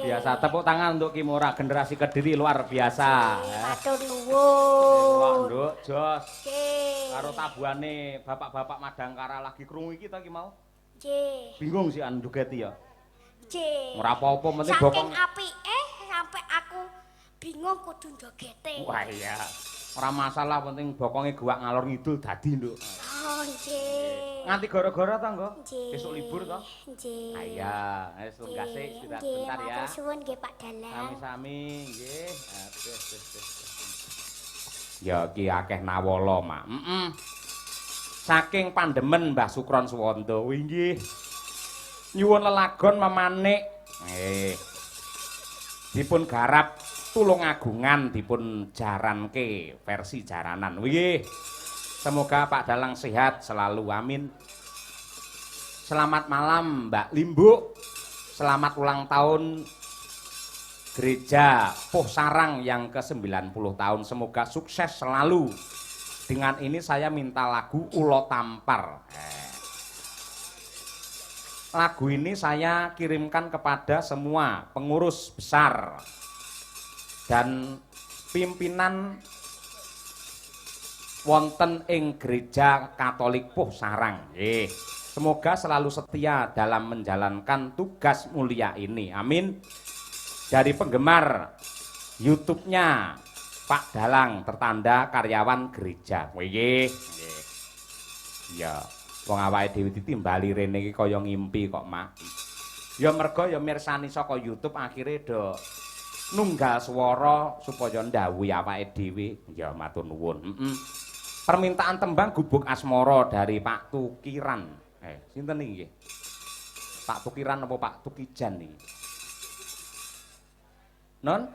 B: biasa. Tepuk tangan untuk Kimora, generasi Kediri luar biasa.
A: Matur nuwun.
B: Nduk, jos.
A: Nggih.
B: Karo tabuhane bapak-bapak Madangkara lagi krungu iki ta ki mau.
A: Nggih.
B: Bingung sih an jogeti ya.
A: Nggih.
B: Ora apa-apa penting
A: Saking
B: bokong.
A: apike sampe aku bingung kudu jogete.
B: Wah iya. Ora masalah penting bokonge guwak ngalor ngidul dadi nduk.
A: Oh nggih.
B: Nganti gara-gara ta nggo?
A: Nggih.
B: Besok libur to?
A: Nggih.
B: Ah iya, wis tunggase sudah
A: Nggih,
B: bentar ya.
A: matur suwun nggih Pak Dalang.
B: Sami-sami nggih. Ya iki akeh nawala, Mak. Saking pandemen Mbah Sukron Suwanda nggih. Nyuwun lelagon memanik. Dipun garap Tulungagungan dipun jaranke versi jaranan. Nggih. Semoga Pak Dalang sehat selalu, amin. Selamat malam Mbak Limbuk. Selamat ulang tahun Gereja Puh Sarang yang ke-90 tahun. Semoga sukses selalu. Dengan ini saya minta lagu Ulo Tampar. Lagu ini saya kirimkan kepada semua pengurus besar dan pimpinan wonten ing Gereja Katolik Puh Sarang. Semoga selalu setia dalam menjalankan tugas mulia ini. Amin. Dari penggemar YouTube-nya Pak Dalang tertanda karyawan gereja. Nggih. Ya, wong awake dhewe ditimbali rene iki kaya ngimpi kok, Mak. Ya mergo ya mirsani saka YouTube akhire do nunggal swara supaya ndhawuhi awake dhewe. Ya matur nuwun. Permintaan tembang Gubuk Asmara dari Pak Tukiran. Sinten iki nggih? Pak Tukiran apa Pak Tukijan niki? Non?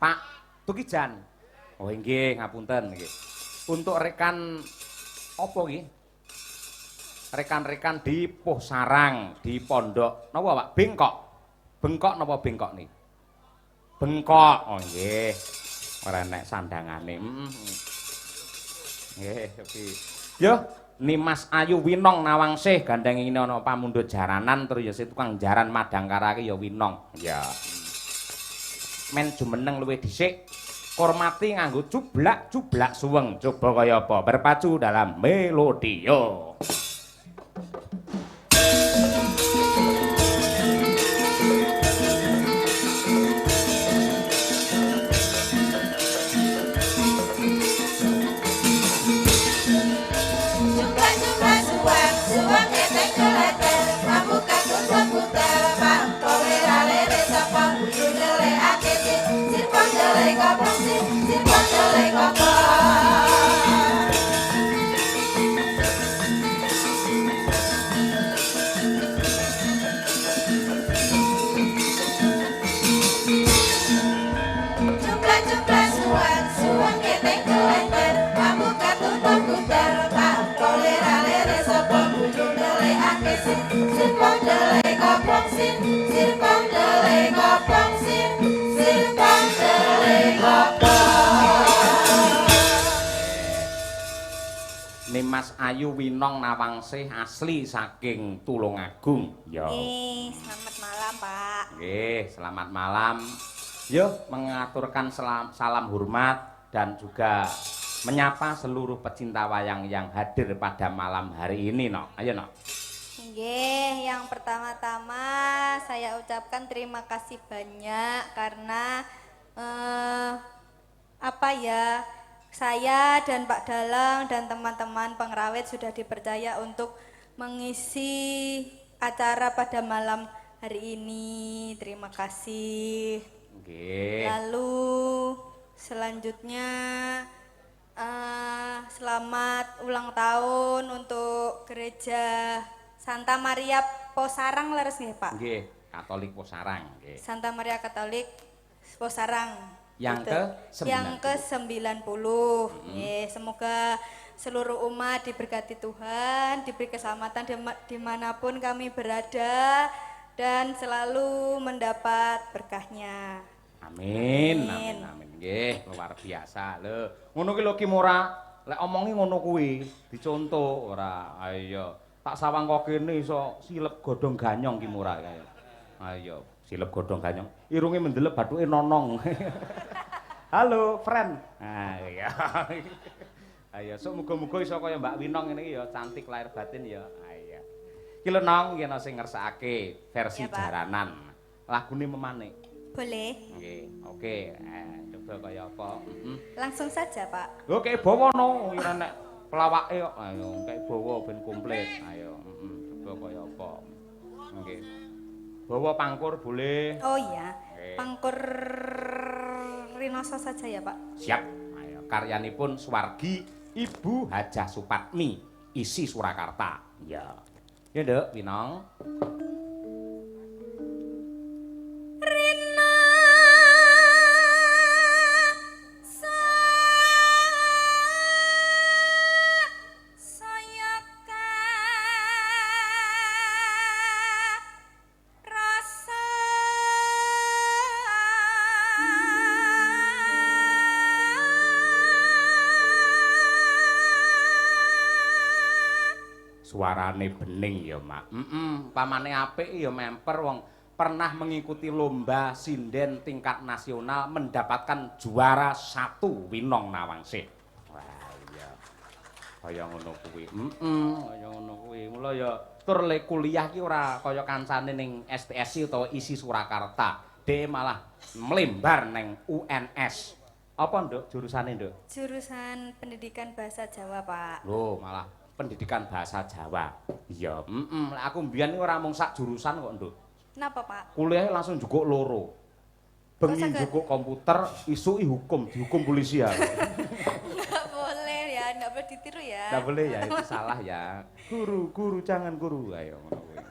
B: Pak Tukijan. Oh nggih, ngapunten nggih. Untuk rekan apa nggih? Rekan-rekan di Puh Sarang, di Pondok napa Pak? Bengkok. Bengkok napa bengkok niki? Bengkok. Oh nggih. Ora enek sandangane. Nggih, oke. Yo, Nimas Ayu Winong Nawangsih gandeng ini ana pamundhut jaranan terus ya si tukang jaran Madangkara ki ya Winong. Ya. Men jumeneng luwih dhisik. Hormati nganggo cublak-cublak suweng. Coba kaya apa? Berpacu dalam melodio. Nimas Ayu Winong Nawangsih asli saking Tulungagung. Ya.
E: Selamat malam, Pak.
B: Nggih, selamat malam. Yo, mengaturkan salam hormat dan juga menyapa seluruh pecinta wayang yang hadir pada malam hari ini, no. Ayo, no.
E: Nggih, yang pertama-tama saya ucapkan terima kasih banyak karena saya dan Pak Dalang dan teman-teman pengrawit sudah dipercaya untuk mengisi acara pada malam hari ini. Terima kasih.
B: Nggih.
E: Lalu selanjutnya selamat ulang tahun untuk Gereja Santa Maria Puh Sarang leres nggih, Pak?
B: Nggih, Katolik Puh Sarang, nggih.
E: Santa Maria Katolik Puh Sarang.
B: Yang
E: Gitu.
B: ke-90.
E: Yang ke-90. Semoga seluruh umat diberkati Tuhan, diberi keselamatan dimanapun kami berada dan selalu mendapat berkahnya.
B: Amin. Nggih, luar biasa lho. Ngono ki lho Kimora, lek omongi ngono kuwi dicontoh ora. Ayo, tak sawang kok kene iso silep godhong ganyong Kimora kaya. Ayo, silep godhong ganyong. Irunge mendelep bathuke nonong. Halo, friend. Ah, iya. Ayo, sok muga-muga iso kaya Mbak Winong ngene iki ya, cantik lahir batin ya. Ayo. Ki lho Nong, yen sing ngersakake versi jaranan. Lagune memane.
E: Boleh.
B: Nggih, oke. Coba kaya apa?
E: Langsung saja, Pak.
B: Oke, bawa no, ora nek pelawake kok. Ayo, kayak bawa ben komplit. Ayo, coba kaya apa? Nggih. Bawa pangkur boleh.
E: Oh iya,
B: Oke.
E: pangkur Rinoso saja ya, Pak.
B: Siap. Ayo, karyanipun Suwargi Ibu Hajah Supatmi, isi Surakarta. Ya. Ya, Nduk, Winong. Suarane bening ya, Mak. Pamane apik ya memper wong pernah mengikuti lomba sinden tingkat nasional mendapatkan juara 1 Winong Nawangsih. Wah, iya. Kaya ngono kuwi. Kaya ngono kuwi. Mula ya tur le kuliah ki ora kaya kancane ning STSI utawa isi Surakarta. Dhek malah mlembar ning UNS. Apa, Nduk, jurusane, Nduk?
E: Jurusan Pendidikan Bahasa Jawa, Pak.
B: Loh, malah pendidikan bahasa Jawa. Iya, aku mbiyen ora mung sak jurusan kok, Nduk.
E: Kenapa, Pak?
B: Kuliah langsung jukuk loro. Bengi jukuk komputer, isuki hukum, dihukum polisi ya.
E: Nggak boleh ya, nggak boleh ditiru ya.
B: Nggak boleh ya, itu salah ya. Guru, jangan guru. Ayo ngono kuwi.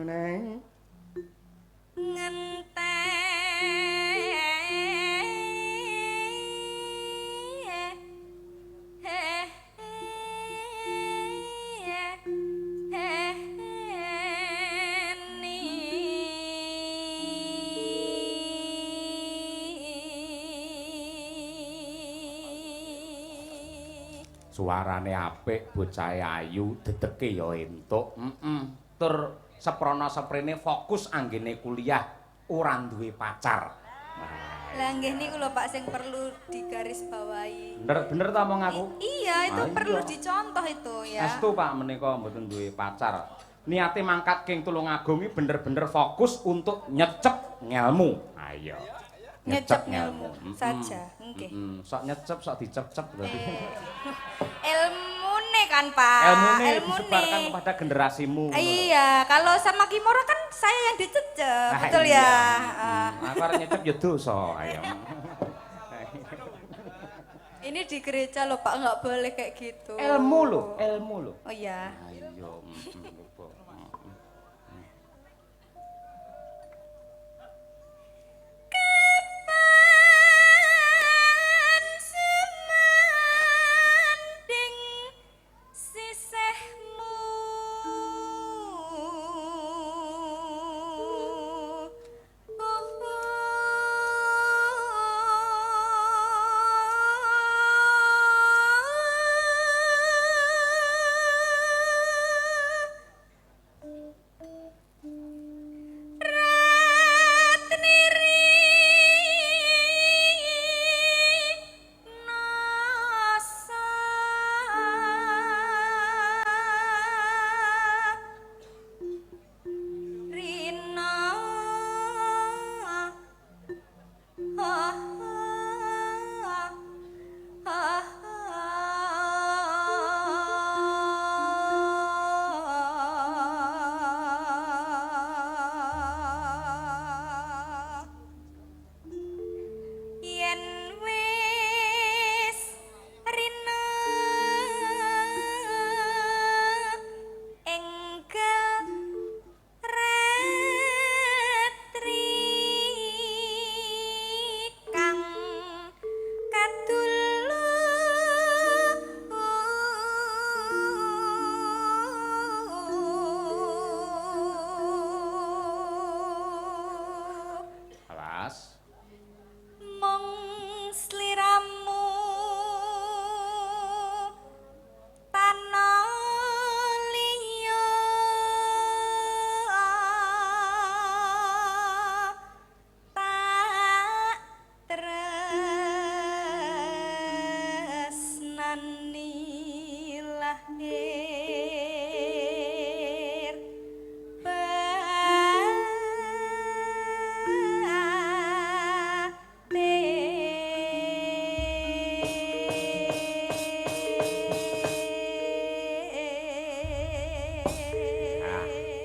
B: Neng. Suarane apik, bocahe ayu, dedeke ya entuk. Tur seprana-seprene fokus anggene kuliah, ora duwe pacar.
E: Lah nggih niku lho Pak sing perlu digarisbawahi.
B: Bener ta omong aku?
E: Iya, itu perlu
B: iya.
E: dicontoh itu ya.
B: Estu Pak menika mboten duwe pacar. Niate mangkat King Tulungagung iki bener-bener fokus untuk nyecep ngelmu. Ayo.
E: Nyecep ngelmu saja, nggih.
B: Sok nyecep, sok dicep-cep berarti.
E: Ilmune kan Pak.
B: Ilmune disebarkan kepada generasimu.
E: Iya, kalau sama Kimora kan saya yang dicecep, betul
B: iya.
E: ya.
B: Aku arep nyecep ya dosa, ayo.
E: Ini di gereja loh Pak, nggak boleh kayak gitu.
B: Ilmu lho.
E: Oh iya.
B: Ayo, lupa.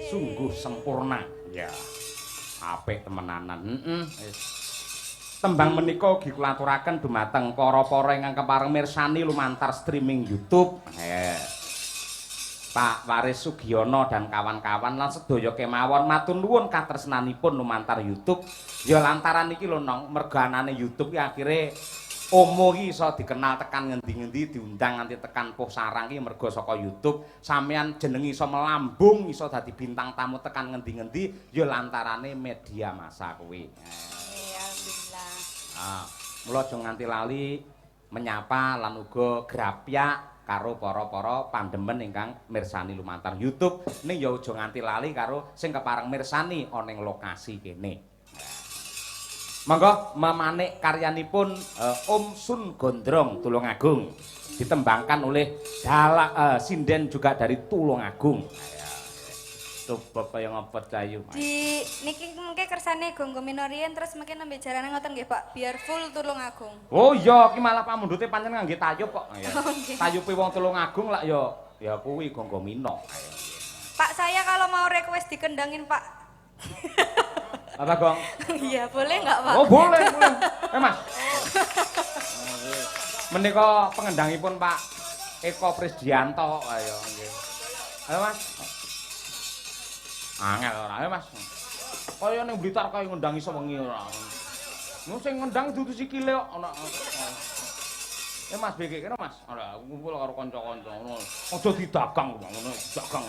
B: sungguh sempurna. Ya. Apik temenanan. Tembang menika ugi kula aturaken dumateng para-para ingkang kepareng mirsani lumantar streaming YouTube. Pak Waris Sugiono dan kawan-kawan lan sedaya kemawon matur nuwun katresnanipun lumantar YouTube. Ya lantaran iki lho Nong, mergo anane YouTube iki akhire Omo iki iso dikenal tekan ngendi-ngendi, diundang nganti tekan Puh Sarang iki mergo saka YouTube. Sampeyan jeneng iso melambung, iso dadi bintang tamu tekan ngendi-ngendi ya lantarane media massa kuwi.
E: Alhamdulillah.
B: Mula aja nganti lali menyapa lan uga grapyak karo para-para pandemen ingkang mirsani lumantar YouTube. Ning ya aja nganti lali karo sing kepareng mirsani ana ing lokasi kene. Monggo memanik karyanipun Om Sun Gondrong Tulungagung ditembangkan oleh sinden juga dari Tulungagung. Coba kaya ngapa Cayu.
E: Di niki mungkin kersane Gonggo Minorien terus mungkin nembe jarane ngoten nggih Pak, biar full Tulungagung.
B: Oh iya, iki malah pamundhute pancen ngangge tayub kok.
E: Okay.
B: Tayupe wong Tulungagung lak ya kuwi Gonggo Mino.
E: Pak, saya kalau mau request dikendangin Pak.
B: Apa Gong?
E: Iya, boleh nggak Pak?
B: Oh boleh. Mas. Menika pengendangipun Pak Eko Prisdianto. Ayo nggih. Ayo Mas. Angel ora Mas. Kaya ning Blitar kaya ngendang iso wengi ora. Mu sing ngendang dudu sikile kok ana. Mas BG kene Mas. Ora ngumpul karo kanca-kanca ngono. Aja didagang ngono, dagang.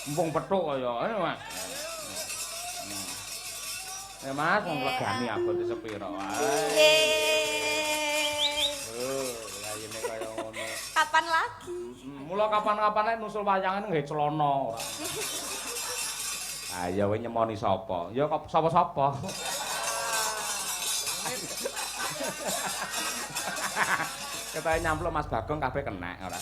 B: Mumpung pethuk kaya Mas. Mas wong legani abote sepira wae. Layene kaya ngono.
E: Kapan lagi?
B: Mula kapan-kapan nek nusul wayangan nggih celana ora. Ah ya kowe nyemoni sapa? Ya sapa-sapa. Ketoke nyampluk Mas Bagong kabeh kenek ora.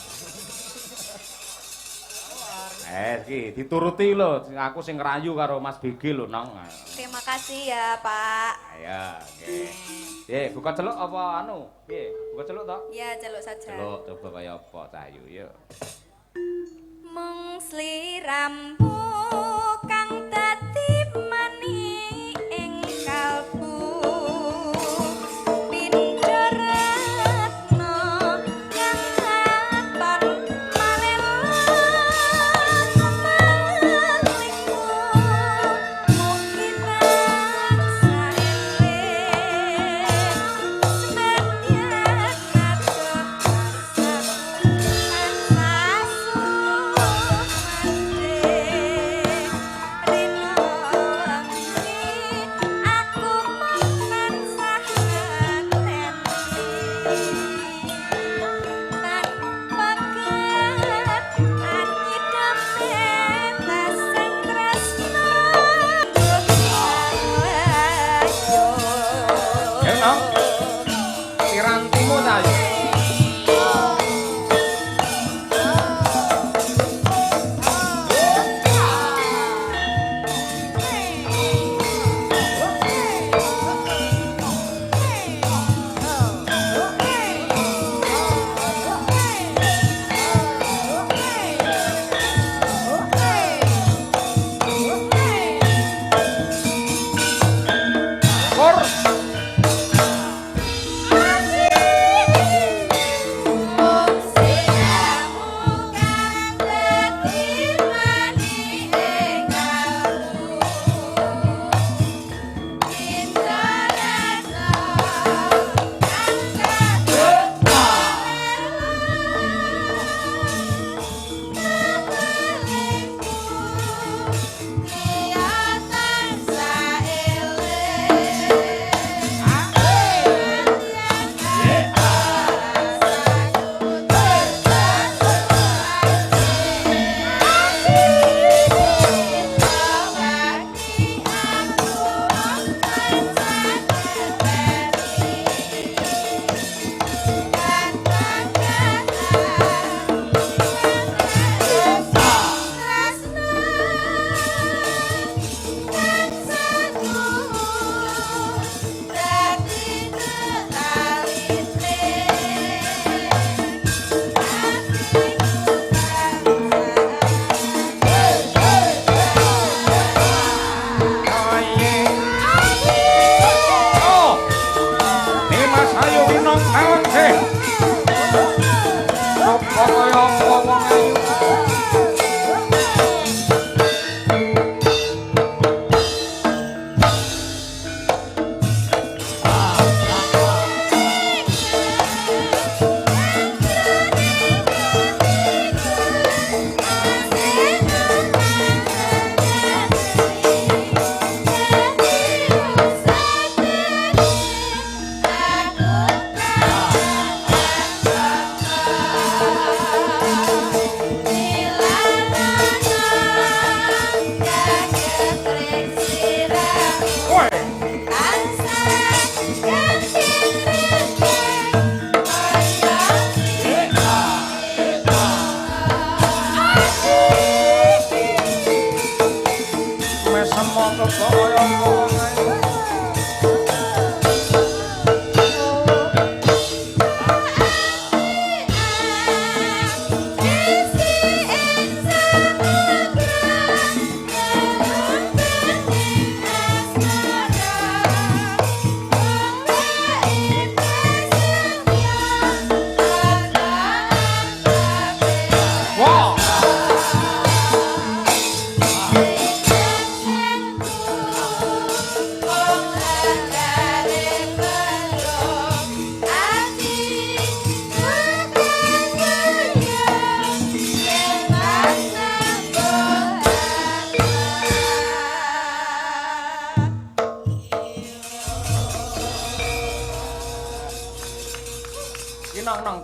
B: Iki dituruti lho, aku sing ngerayu karo Mas BG lho, Nong.
E: Terima kasih ya, Pak.
B: Ya, nggih. Buka celuk apa anu? Piye? Buka celuk to?
E: Iya, celuk saja.
B: Celuk coba kaya apa Cahayu, yuk.
E: Mung sliramu kang dadi mani ing kalbu pindoratno yang katon marelo malingmu mugi tansah eling semedyan adoh rasaku
B: kok kaya apa wong ayu.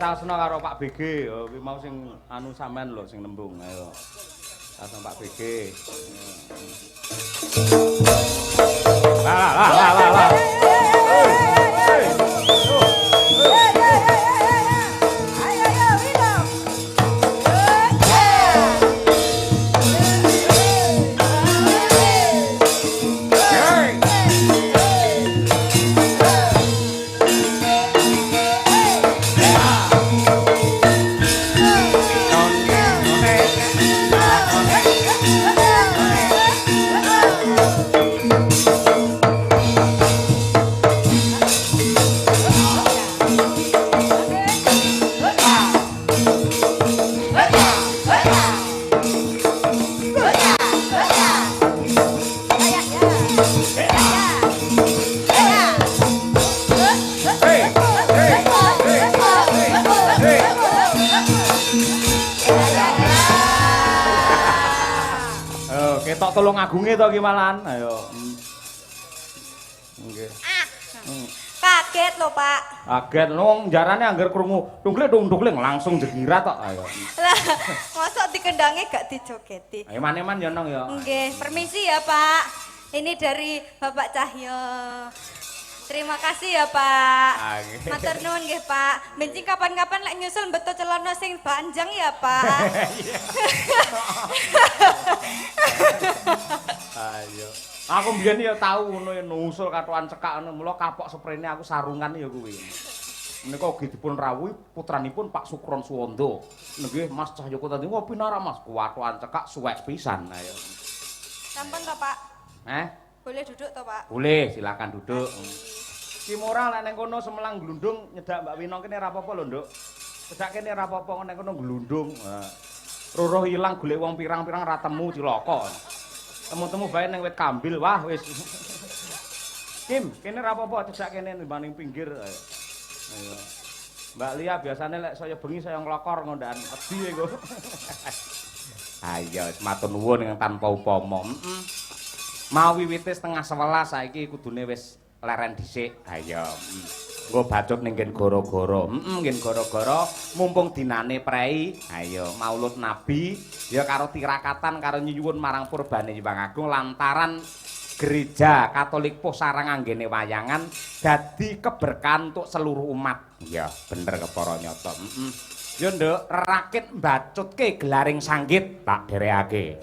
B: Tasno karo Pak BG, kuwi mau sing anu sampean lho sing nembung. Ayo. Tasno Pak BG. Lah. Tolong agunge to ki malahan. Ayo. Nggih.
E: Kaget lho, Pak.
B: Kaget wong jarane angger krungu dungklek langsung jegirat tok. Ayo.
E: Lah, mosok dikendangi gak dijogeti.
B: Ayo maneman ya nong ya.
E: Nggih, permisi ya, Pak. Ini dari Bapak Cahyo. Terima kasih ya, Pak. Matur nuwun nggih, Pak. Bencing kapan-kapan lek nyusul beto celana sing panjang ya, Pak.
B: Ayo. Aku mbiyen ya tau ngono ya nusul katokan cekak ngono, mula kapok sprene aku sarungan ya kuwi. Menika ugi dipun rawuhi putranipun Pak Sukron Suwondo. Nggih, Mas Cahyoko tadi ngopi nara Mas, kuwatokan cekak suwek pisan. Ayo.
E: Sampun to, Pak? Boleh duduk to, Pak?
B: Boleh, silakan duduk. Ki Mora lek nang kono semelang glundung nyedak Mbak Winong kene ra apa-apa lho, Nduk. Sedak kene ra apa-apa nang kono glundung. Roh ilang golek wong pirang-pirang ra temu cilaka. Temu-temu bae ning wit kambil, wah wis. Kim, kene ra apa-apa cedak kene nimbang pinggir. Ayo. Mbak Lia biasane lek saya bengi saya nglokor ngondakan wedi engko. Ayo, matur nuwun ing tanpa upama. Mau wiwite setengah 11 saiki kudune wis leren dhisik. Ayo. Nggo bacut ning nggen gara-gara. Nggen gara-gara mumpung dinane prei. Ayo, Maulud Nabi ya karo tirakatan karo nyuwun marang purbane Nyuwang Agung lantaran Gereja Katolik Pusarang anggene wayangan dadi keberkahan untuk seluruh umat. Ya, bener kepara nyata. Yo, Nduk, rakit mbacutke gelaring sanggit tak dereake.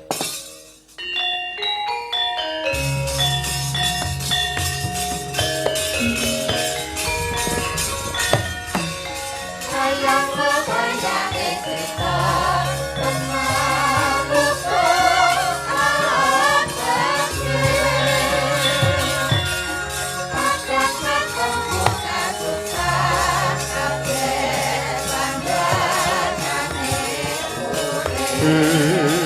F: Hmm.